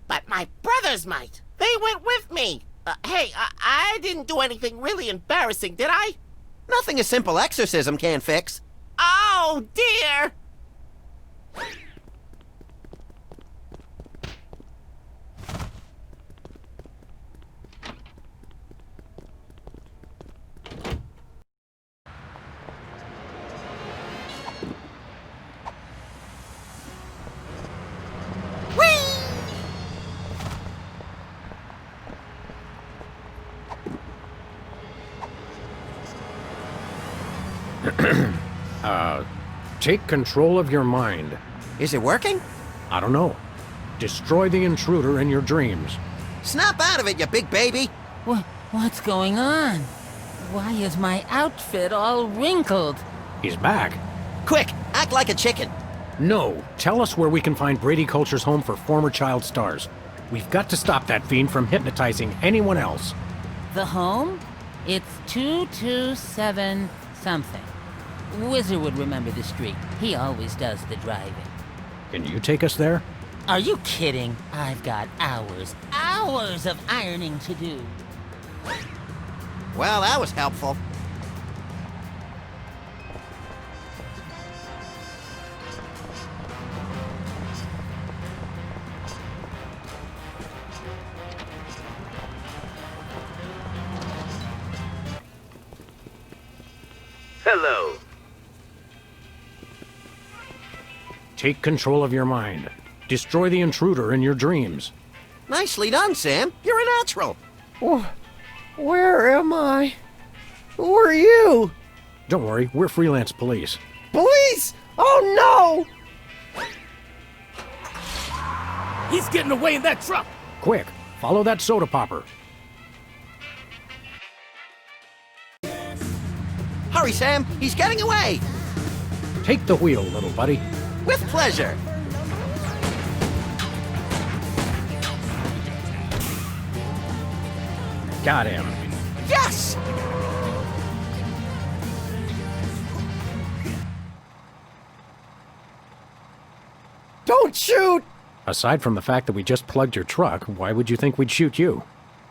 But my brothers might. They went with me. Hey, I didn't do anything really embarrassing, did I? Nothing a simple exorcism can't fix. Oh, dear. Take control of your mind. Is it working? I don't know. Destroy the intruder in your dreams. Snap out of it, you big baby! What's going on? Why is my outfit all wrinkled? He's back. Quick, act like a chicken. No, tell us where we can find Brady Culture's home for former child stars. We've got to stop that fiend from hypnotizing anyone else. The home? It's 227 something. Whizzer would remember the street. He always does the driving. Can you take us there? Are you kidding? I've got hours of ironing to do. Well, that was helpful. Hello. Take control of your mind. Destroy the intruder in your dreams. Nicely done, Sam. You're a natural. Where am I? Who are you? Don't worry, we're freelance police. Police? Oh no! He's getting away in that truck! Quick, follow that soda popper. Hurry, Sam! He's getting away! Take the wheel, little buddy. With pleasure! Got him. Yes! Don't shoot! Aside from the fact that we just plugged your truck, why would you think we'd shoot you?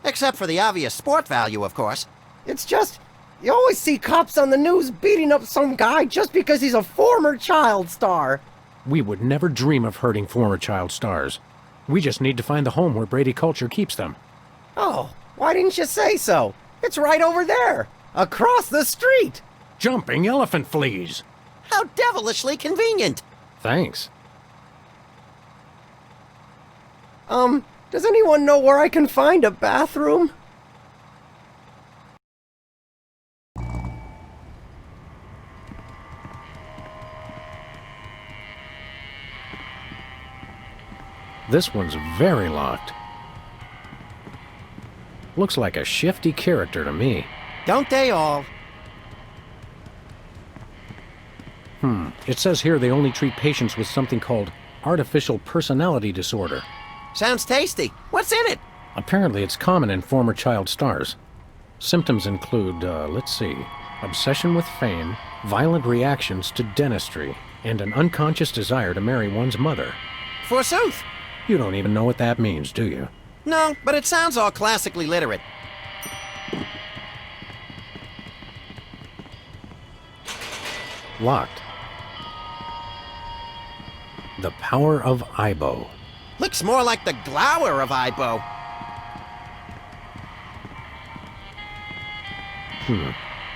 Except for the obvious sport value, of course. It's just, you always see cops on the news beating up some guy just because he's a former child star. We would never dream of hurting former child stars. We just need to find the home where Brady Culture keeps them. Oh, why didn't you say so? It's right over there, across the street. Jumping elephant fleas. How devilishly convenient. Thanks. Does anyone know where I can find a bathroom? This one's very locked. Looks like a shifty character to me. Don't they all? It says here they only treat patients with something called artificial personality disorder. Sounds tasty. What's in it? Apparently it's common in former child stars. Symptoms include, obsession with fame, violent reactions to dentistry, and an unconscious desire to marry one's mother. Forsooth. You don't even know what that means, do you? No, but it sounds all classically literate. Locked. The power of Ibo. Looks more like the glower of Ibo.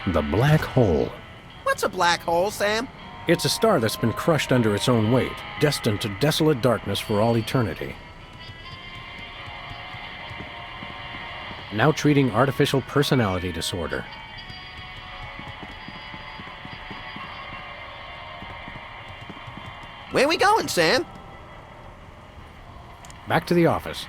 The black hole. What's a black hole, Sam? It's a star that's been crushed under its own weight, destined to desolate darkness for all eternity. Now treating artificial personality disorder. Where we going, Sam? Back to the office.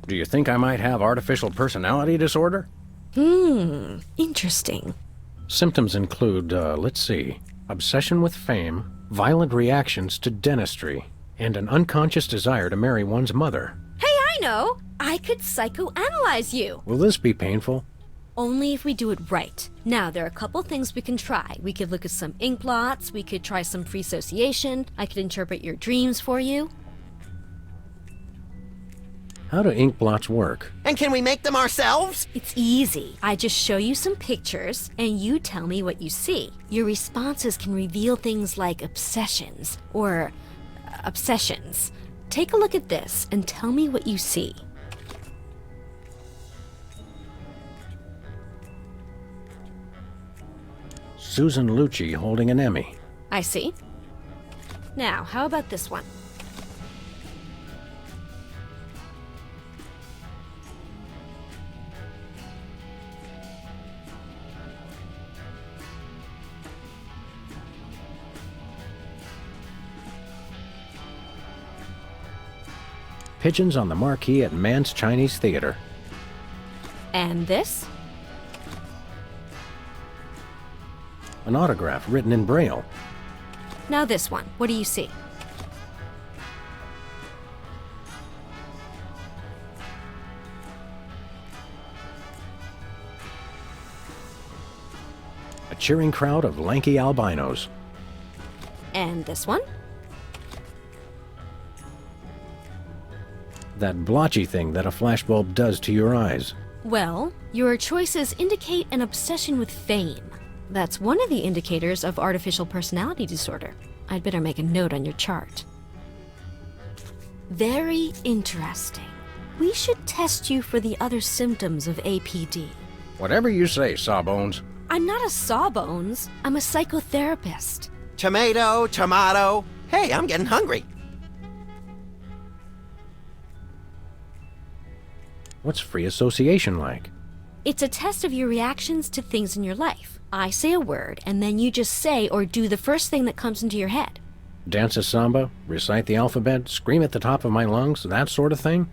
Do you think I might have artificial personality disorder? Interesting. Symptoms include, obsession with fame, violent reactions to dentistry, and an unconscious desire to marry one's mother. Hey, I know! I could psychoanalyze you! Will this be painful? Only if we do it right. Now, there are a couple things we can try. We could look at some ink blots, we could try some free association, I could interpret your dreams for you. How do ink blots work? And can we make them ourselves? It's easy. I just show you some pictures, and you tell me what you see. Your responses can reveal things like obsessions, or obsessions. Take a look at this, and tell me what you see. Susan Lucci holding an Emmy. I see. Now, how about this one? Pigeons on the marquee at Mann's Chinese Theater. And this? An autograph written in Braille. Now this one. What do you see? A cheering crowd of lanky albinos. And this one? That blotchy thing that a flashbulb does to your eyes. Well, Your choices indicate an obsession with fame. That's one of the indicators of artificial personality disorder. I'd better make a note on your chart. Very interesting. We should test you for the other symptoms of APD. Whatever you say, Sawbones. I'm not a Sawbones. I'm a psychotherapist. Tomato, tomato. Hey, I'm getting hungry. What's free association like? It's a test of your reactions to things in your life. I say a word, and then you just say or do the first thing that comes into your head. Dance a samba, recite the alphabet, scream at the top of my lungs, that sort of thing?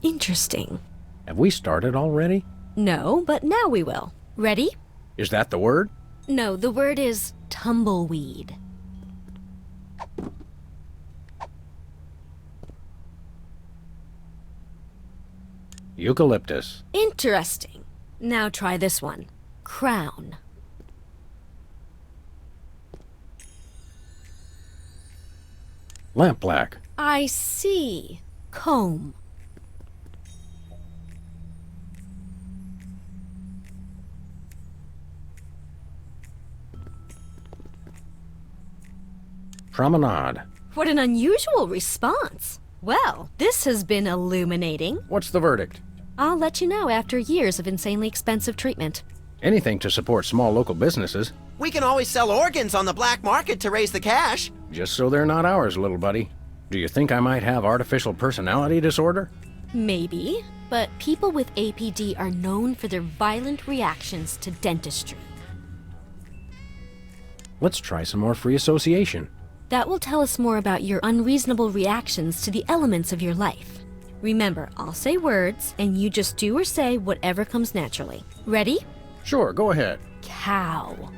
Interesting. Have we started already? No, but now we will. Ready? Is that the word? No, the word is tumbleweed. Eucalyptus. Interesting. Now try this one. Crown. Lampblack. I see. Comb. Promenade. What an unusual response. Well, this has been illuminating. What's the verdict? I'll let you know after years of insanely expensive treatment. Anything to support small local businesses. We can always sell organs on the black market to raise the cash. Just so they're not ours, little buddy. Do you think I might have artificial personality disorder? Maybe, but people with APD are known for their violent reactions to dentistry. Let's try some more free association. That will tell us more about your unreasonable reactions to the elements of your life. Remember, I'll say words, and you just do or say whatever comes naturally. Ready? Sure, go ahead. Cow.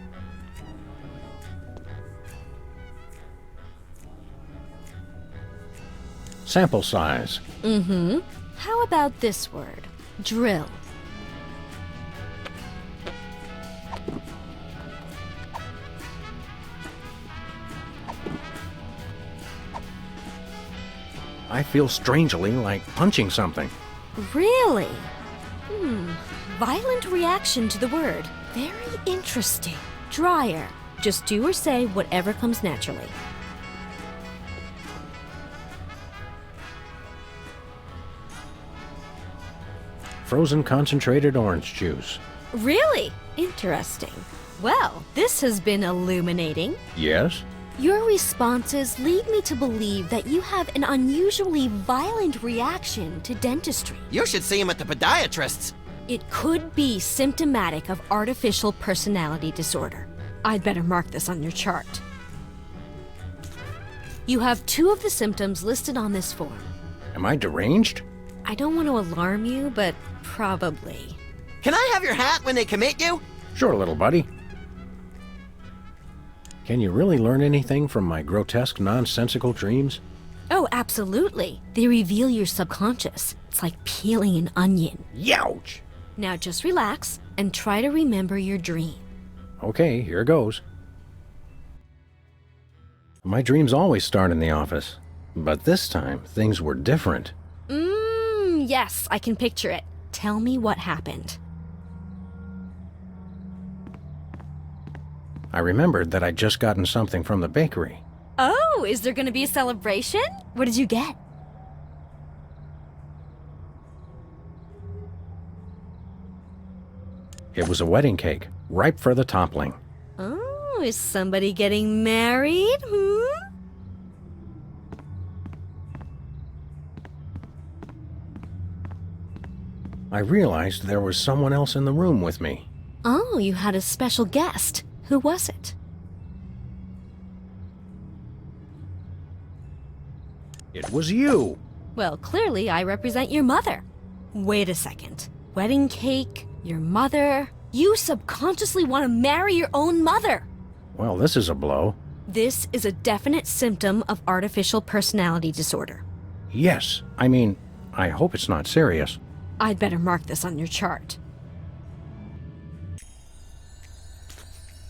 Sample size. How about this word? Drill. I feel strangely like punching something. Really? Violent reaction to the word. Very interesting. Dryer. Just do or say whatever comes naturally. Frozen concentrated orange juice. Really? Interesting. Well, this has been illuminating. Yes? Your responses lead me to believe that you have an unusually violent reaction to dentistry. You should see him at the podiatrist's. It could be symptomatic of artificial personality disorder. I'd better mark this on your chart. You have 2 of the symptoms listed on this form. Am I deranged? I don't want to alarm you, but probably. Can I have your hat when they commit you? Sure, little buddy. Can you really learn anything from my grotesque, nonsensical dreams? Oh, absolutely. They reveal your subconscious. It's like peeling an onion. Youch! Now just relax and try to remember your dream. Okay, here goes. My dreams always start in the office, but this time things were different. Yes, I can picture it. Tell me what happened. I remembered that I'd just gotten something from the bakery. Oh, is there going to be a celebration? What did you get? It was a wedding cake, ripe for the toppling. Oh, is somebody getting married? I realized there was someone else in the room with me. Oh, you had a special guest. Who was it? It was you! Well, clearly I represent your mother. Wait a second. Wedding cake, your mother. You subconsciously want to marry your own mother. Well, this is a blow. This is a definite symptom of artificial personality disorder. Yes, I mean, I hope it's not serious. I'd better mark this on your chart.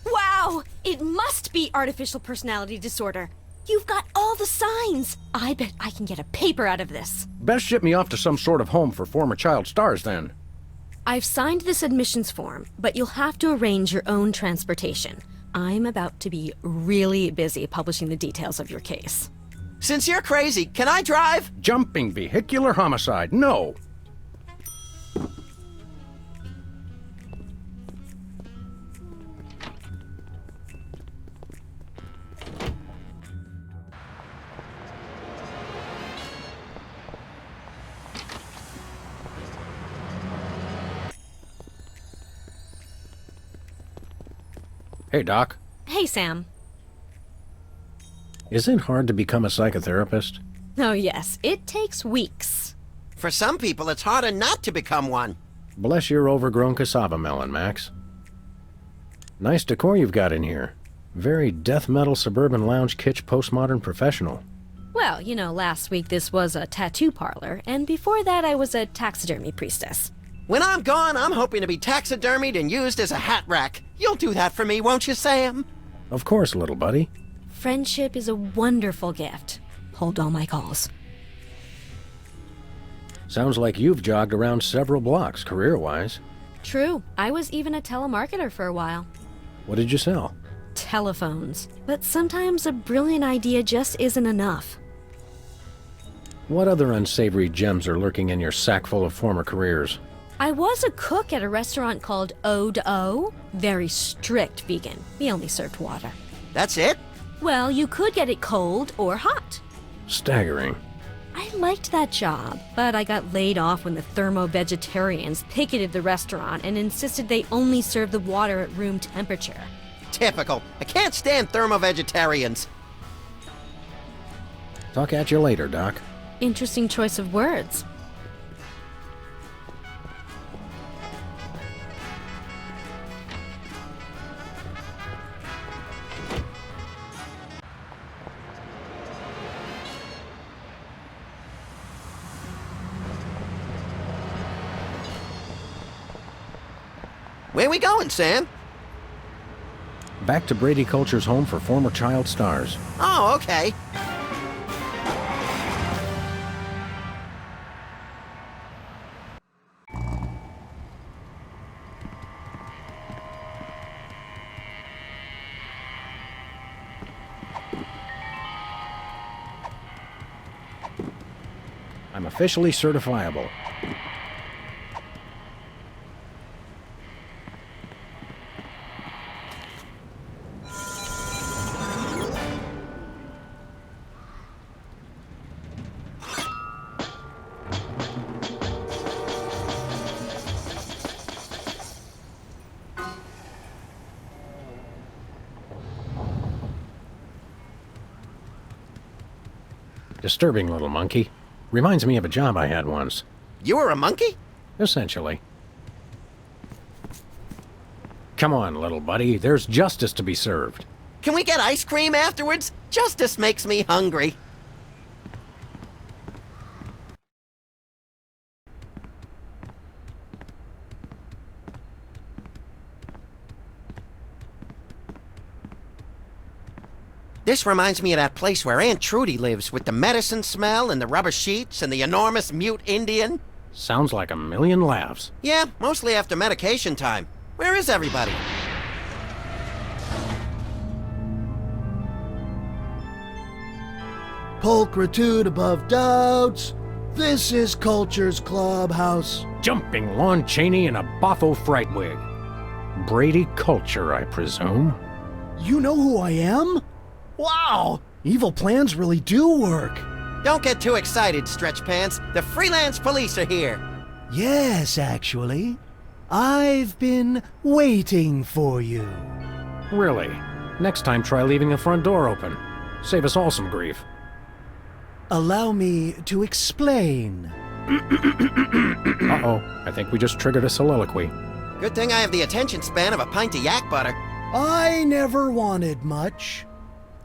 Wow! It must be artificial personality disorder. You've got all the signs. I bet I can get a paper out of this. Best ship me off to some sort of home for former child stars, then. I've signed this admissions form, but you'll have to arrange your own transportation. I'm about to be really busy publishing the details of your case. Since you're crazy, can I drive? Jumping vehicular homicide, no. Hey, Doc. Hey, Sam. Is it hard to become a psychotherapist? Oh, yes. It takes weeks. For some people, it's harder not to become one. Bless your overgrown cassava melon, Max. Nice decor you've got in here. Very death metal suburban lounge kitsch postmodern professional. Well, you know, last week this was a tattoo parlor, and before that I was a taxidermy priestess. When I'm gone, I'm hoping to be taxidermied and used as a hat rack. You'll do that for me, won't you, Sam? Of course, little buddy. Friendship is a wonderful gift. Hold all my calls. Sounds like you've jogged around several blocks, career-wise. True. I was even a telemarketer for a while. What did you sell? Telephones. But sometimes a brilliant idea just isn't enough. What other unsavory gems are lurking in your sack full of former careers? I was a cook at a restaurant called O. Very strict vegan. We only served water. That's it? Well, you could get it cold or hot. Staggering. I liked that job, but I got laid off when the thermo-vegetarians picketed the restaurant and insisted they only serve the water at room temperature. Typical. I can't stand thermo-vegetarians. Talk at you later, Doc. Interesting choice of words. Where we going, Sam? Back to Brady Culture's home for former child stars. Oh, okay. I'm officially certifiable. Disturbing little monkey. Reminds me of a job I had once. You were a monkey? Essentially. Come on, little buddy. There's justice to be served. Can we get ice cream afterwards? Justice makes me hungry. This reminds me of that place where Aunt Trudy lives, with the medicine smell and the rubber sheets and the enormous mute Indian. Sounds like a million laughs. Yeah, mostly after medication time. Where is everybody? Pulchritude above doubts. This is Culture's Clubhouse. Jumping Lon Chaney in a boffo fright wig. Brady Culture, I presume. You know who I am? Wow! Evil plans really do work. Don't get too excited, Stretch Pants. The freelance police are here. Yes, actually. I've been waiting for you. Really? Next time try leaving the front door open. Save us all some grief. Allow me to explain. Uh-oh, I think we just triggered a soliloquy. Good thing I have the attention span of a pint of yak butter. I never wanted much.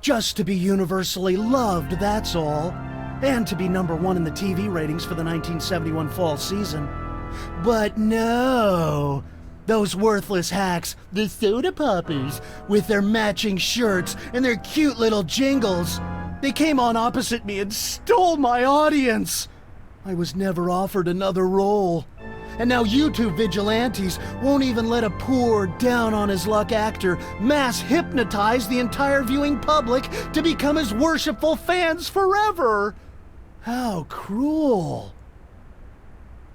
Just to be universally loved, that's all. And to be #1 in the TV ratings for the 1971 fall season. But no, those worthless hacks, the soda poppers, with their matching shirts and their cute little jingles, they came on opposite me and stole my audience. I was never offered another role. and now YouTube vigilantes won't even let a poor, down-on-his-luck actor mass hypnotize the entire viewing public to become his worshipful fans forever. How cruel.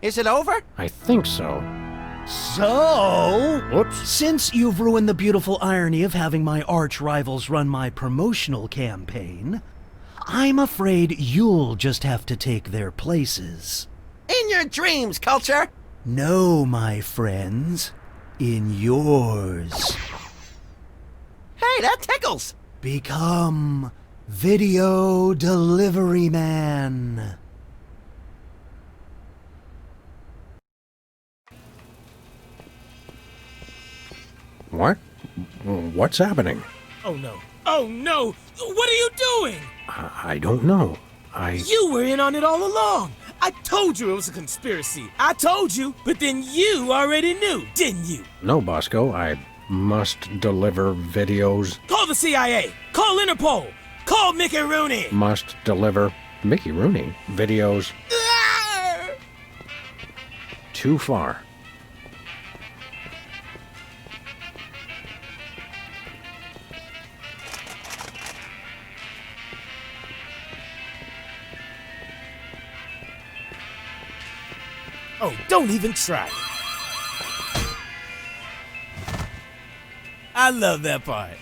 Is it over? I think so. So, Whoops. since you've ruined the beautiful irony of having my arch rivals run my promotional campaign, I'm afraid you'll just have to take their places. In your dreams, Culture! No, my friends. In yours. Hey, that tickles! Become Video Delivery Man. What? What's happening? Oh no. Oh no! What are you doing? I don't know. You were in on it all along! I told you it was a conspiracy. I told you, but then you already knew, didn't you? No, Bosco. I must deliver videos. Call the CIA! Call Interpol! Call Mickey Rooney! Must deliver Mickey Rooney videos. Too far. Oh, don't even try. I love that part.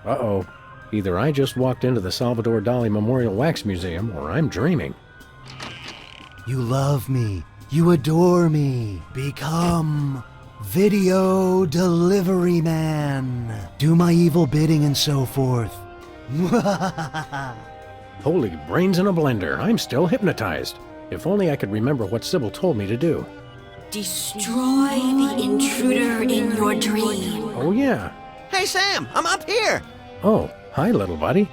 Uh-oh. Either I just walked into the Salvador Dali Memorial Wax Museum, or I'm dreaming. You love me. You adore me. Become Video Delivery Man. Do my evil bidding and so forth. Holy brains in a blender. I'm still hypnotized. If only I could remember what Sybil told me to do. Destroy the intruder in your dream. Oh, yeah. Hey, Sam, I'm up here! Oh, hi, little buddy.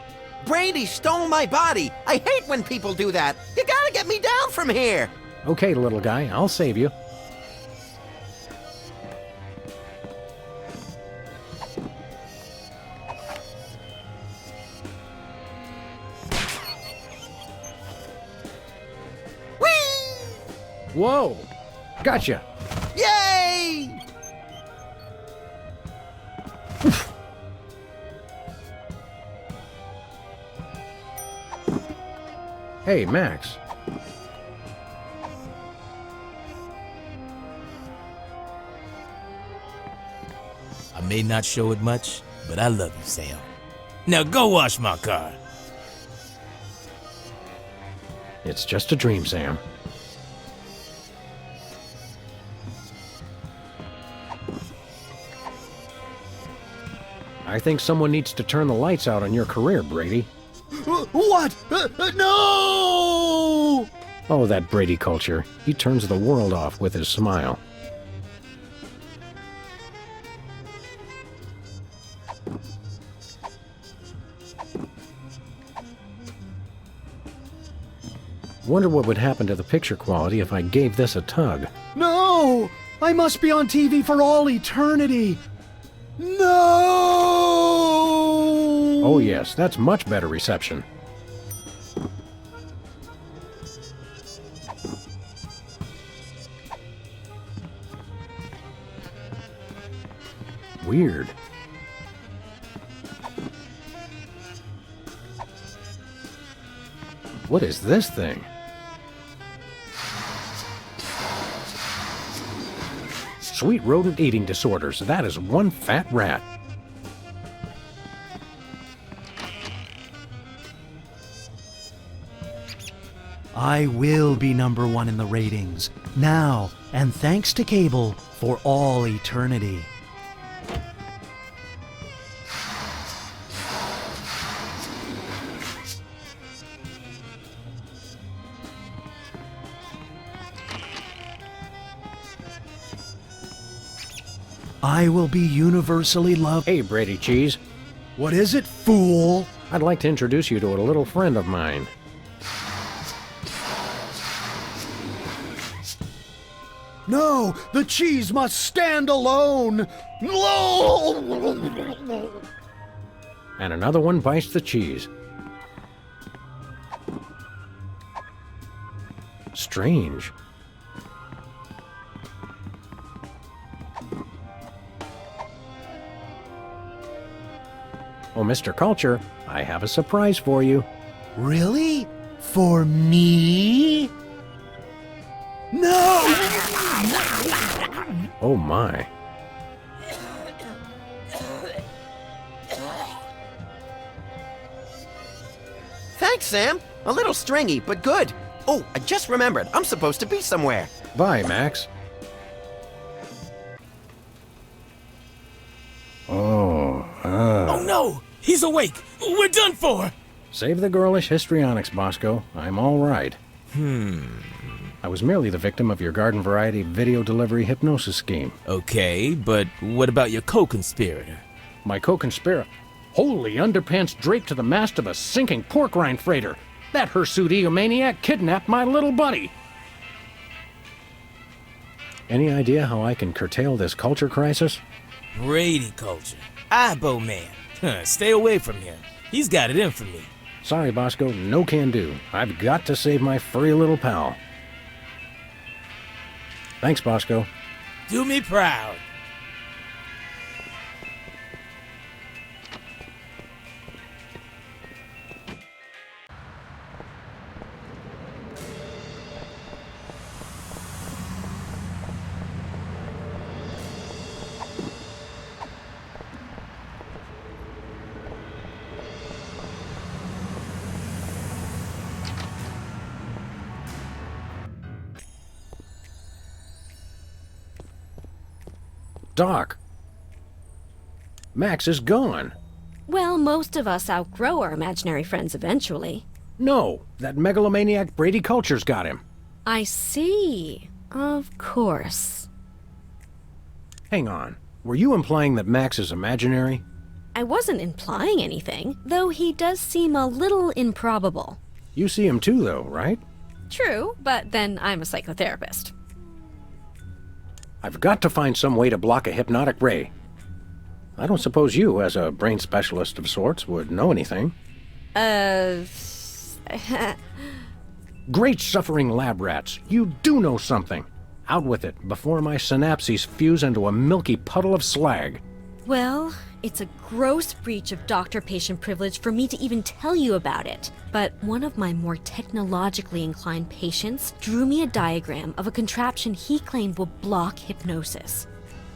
Brady stole my body! I hate when people do that! You gotta get me down from here! Okay, little guy, I'll save you. Whoa! Gotcha! Yay! Hey, Max. I may not show it much, but I love you, Sam. Now go wash my car. It's just a dream, Sam. I think someone needs to turn the lights out on your career, Brady. What? No! Oh, that Brady culture. He turns the world off with his smile. Wonder what would happen to the picture quality if I gave this a tug. No! I must be on TV for all eternity. No! Oh yes, that's much better reception. Weird. What is this thing? Sweet rodent eating disorders. That is one fat rat. I will be #1 in the ratings, now, and thanks to cable, for all eternity. I will be universally loved. Hey, Brady Cheese. What is it, fool? I'd like to introduce you to a little friend of mine. No, the cheese must stand alone. And another one bites the cheese. Strange. Oh, Mr. Culture, I have a surprise for you. Really? For me? No! Oh my. Thanks, Sam. A little stringy, but good. Oh, I just remembered. I'm supposed to be somewhere. Bye, Max. Oh no! He's awake! We're done for! Save the girlish histrionics, Bosco. I'm all right. I was merely the victim of your garden variety video delivery hypnosis scheme. Okay, but what about your co-conspirator? My co-conspirator? Holy underpants draped to the mast of a sinking pork rind freighter. That hirsute egomaniac kidnapped my little buddy. Any idea how I can curtail this culture crisis? Brady culture. Ibo man. Stay away from him. He's got it in for me. Sorry, Bosco, no can do. I've got to save my furry little pal. Thanks, Bosco. Do me proud. Doc. Max is gone. Well, most of us outgrow our imaginary friends eventually. No, that megalomaniac Brady Culture's got him. I see. Of course. Hang on. Were you implying that Max is imaginary? I wasn't implying anything, though he does seem a little improbable. You see him too, though, right? True, but then I'm a psychotherapist. I've got to find some way to block a hypnotic ray. I don't suppose you, as a brain specialist of sorts, would know anything. Great suffering lab rats, you do know something. Out with it, before my synapses fuse into a milky puddle of slag. Well, it's a gross breach of doctor-patient privilege for me to even tell you about it. But one of my more technologically inclined patients drew me a diagram of a contraption he claimed will block hypnosis.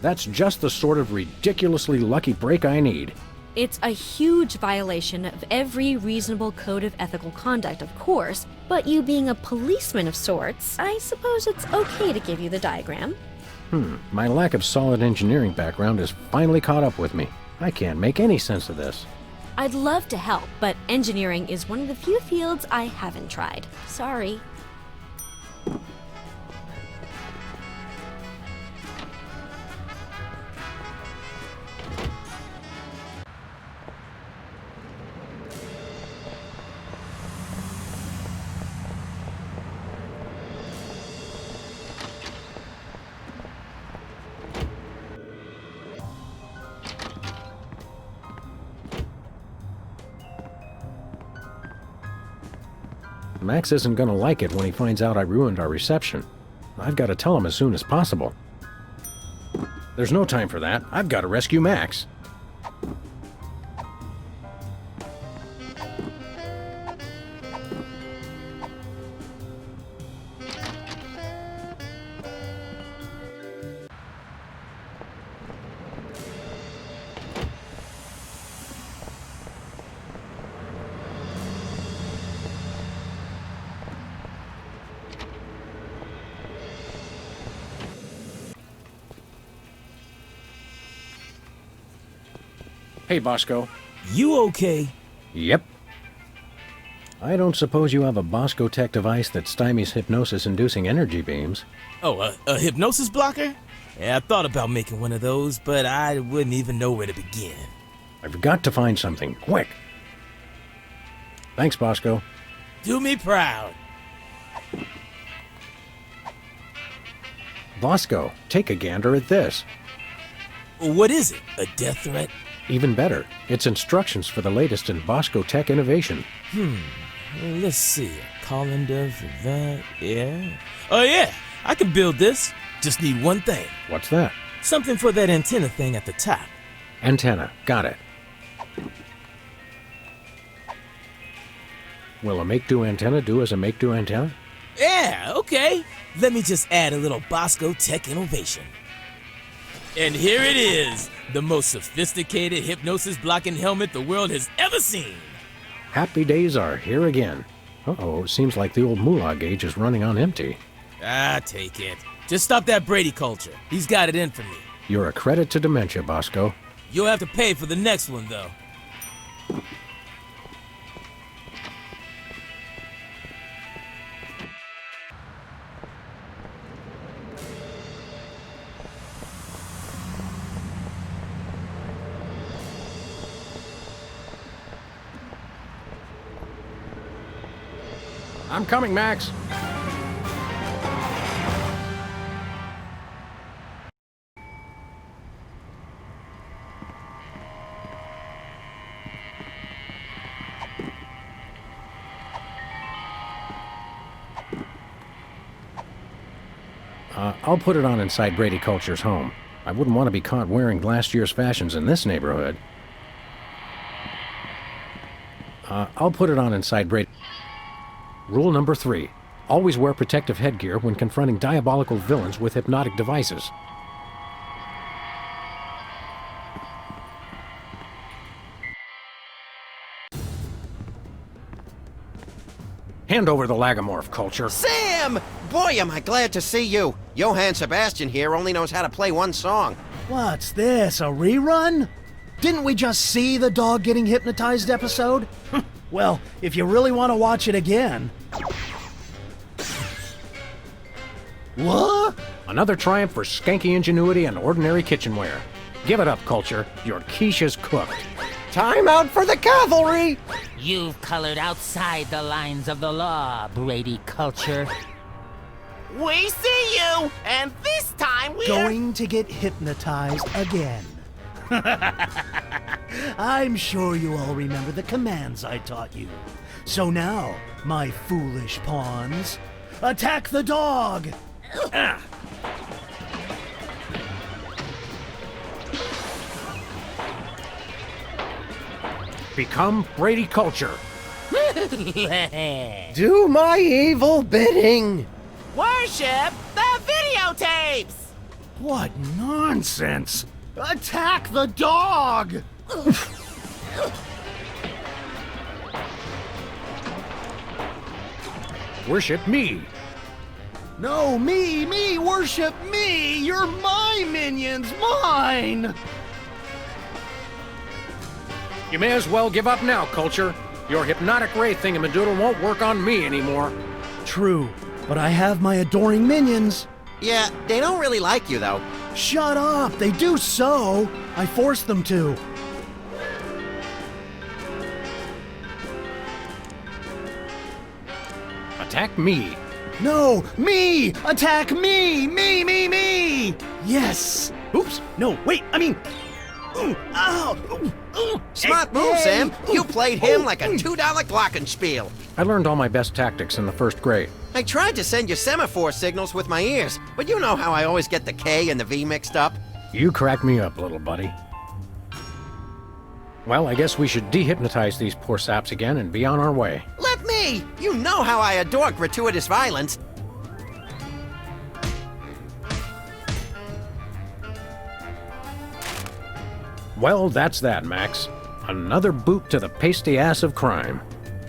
That's just the sort of ridiculously lucky break I need. It's a huge violation of every reasonable code of ethical conduct, of course, but you being a policeman of sorts, I suppose it's okay to give you the diagram. My lack of solid engineering background has finally caught up with me. I can't make any sense of this. I'd love to help, but engineering is one of the few fields I haven't tried. Sorry. Max isn't gonna like it when he finds out I ruined our reception. I've got to tell him as soon as possible. There's no time for that. I've got to rescue Max. Hey, Bosco. You okay? Yep. I don't suppose you have a Bosco Tech device that stymies hypnosis-inducing energy beams. Oh, a hypnosis blocker? Yeah, I thought about making one of those, but I wouldn't even know where to begin. I've got to find something, quick. Thanks, Bosco. Do me proud. Bosco, take a gander at this. What is it? A death threat? Even better, it's instructions for the latest in Bosco tech innovation. Let's see. A calendar for that. Yeah. Oh, yeah. I can build this. Just need one thing. What's that? Something for that antenna thing at the top. Antenna. Got it. Will a make-do antenna do as a make-do antenna? Yeah, okay. Let me just add a little Bosco tech innovation. And here it is, the most sophisticated hypnosis-blocking helmet the world has ever seen. Happy days are here again. Uh-oh, seems like the old moolah gauge is running on empty. Take it. Just stop that Brady culture. He's got it in for me. You're a credit to dementia, Bosco. You'll have to pay for the next one, though. I'm coming, Max. I'll put it on inside Brady Culture's home. I wouldn't want to be caught wearing last year's fashions in this neighborhood. I'll put it on inside Brady... Rule number 3. Always wear protective headgear when confronting diabolical villains with hypnotic devices. Hand over the lagomorph, Culture. Sam! Boy, am I glad to see you. Johann Sebastian here only knows how to play one song. What's this, a rerun? Didn't we just see the dog getting hypnotized episode? Well, if you really want to watch it again... What? Another triumph for skanky ingenuity and ordinary kitchenware. Give it up, Culture. Your quiche is cooked. Time out for the cavalry! You've colored outside the lines of the law, Brady Culture. We see you, and this time we're going to get hypnotized again. I'm sure you all remember the commands I taught you. So now, my foolish pawns, attack the dog! Become Brady Culture. Do my evil bidding! Worship the videotapes! What nonsense! Attack the dog! Worship me. No, me, worship me! You're my minions, mine! You may as well give up now, Culture. Your hypnotic ray thingamadoodle won't work on me anymore. True, but I have my adoring minions. Yeah, they don't really like you, though. Shut up! They do so! I forced them to. Attack me. No! Me! Attack me! Me! Yes! Oops! No, wait, I mean... Ow! Smart move, Sam. You played him like a $2 glockenspiel. I learned all my best tactics in the 1st grade. I tried to send you semaphore signals with my ears, but you know how I always get the K and the V mixed up. You crack me up, little buddy. Well, I guess we should dehypnotize these poor saps again and be on our way. Let me! You know how I adore gratuitous violence. Well, that's that, Max. Another boot to the pasty ass of crime.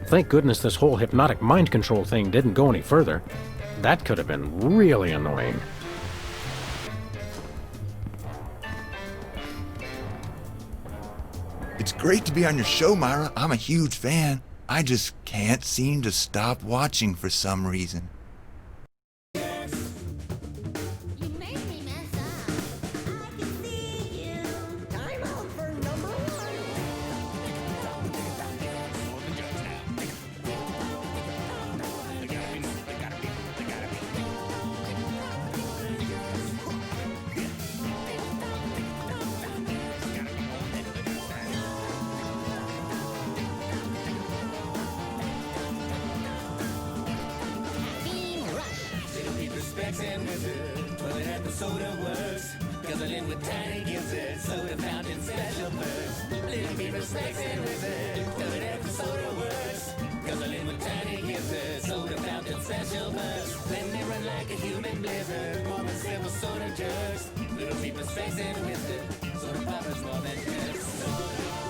Thank goodness this whole hypnotic mind control thing didn't go any further. That could have been really annoying. It's great to be on your show, Myra. I'm a huge fan. I just can't seem to stop watching for some reason. specs and wizard. Well, it had the soda works. Guzzling with tiny gizzard, soda fountain special perks. Little beaver specs and wizard. Well, it had the soda works. Guzzling with tiny gizzard, soda fountain special perks. Let me run like a human blizzard, more than several soda jerks. Little beaver specs and wizard. Soda poppers more than jerks.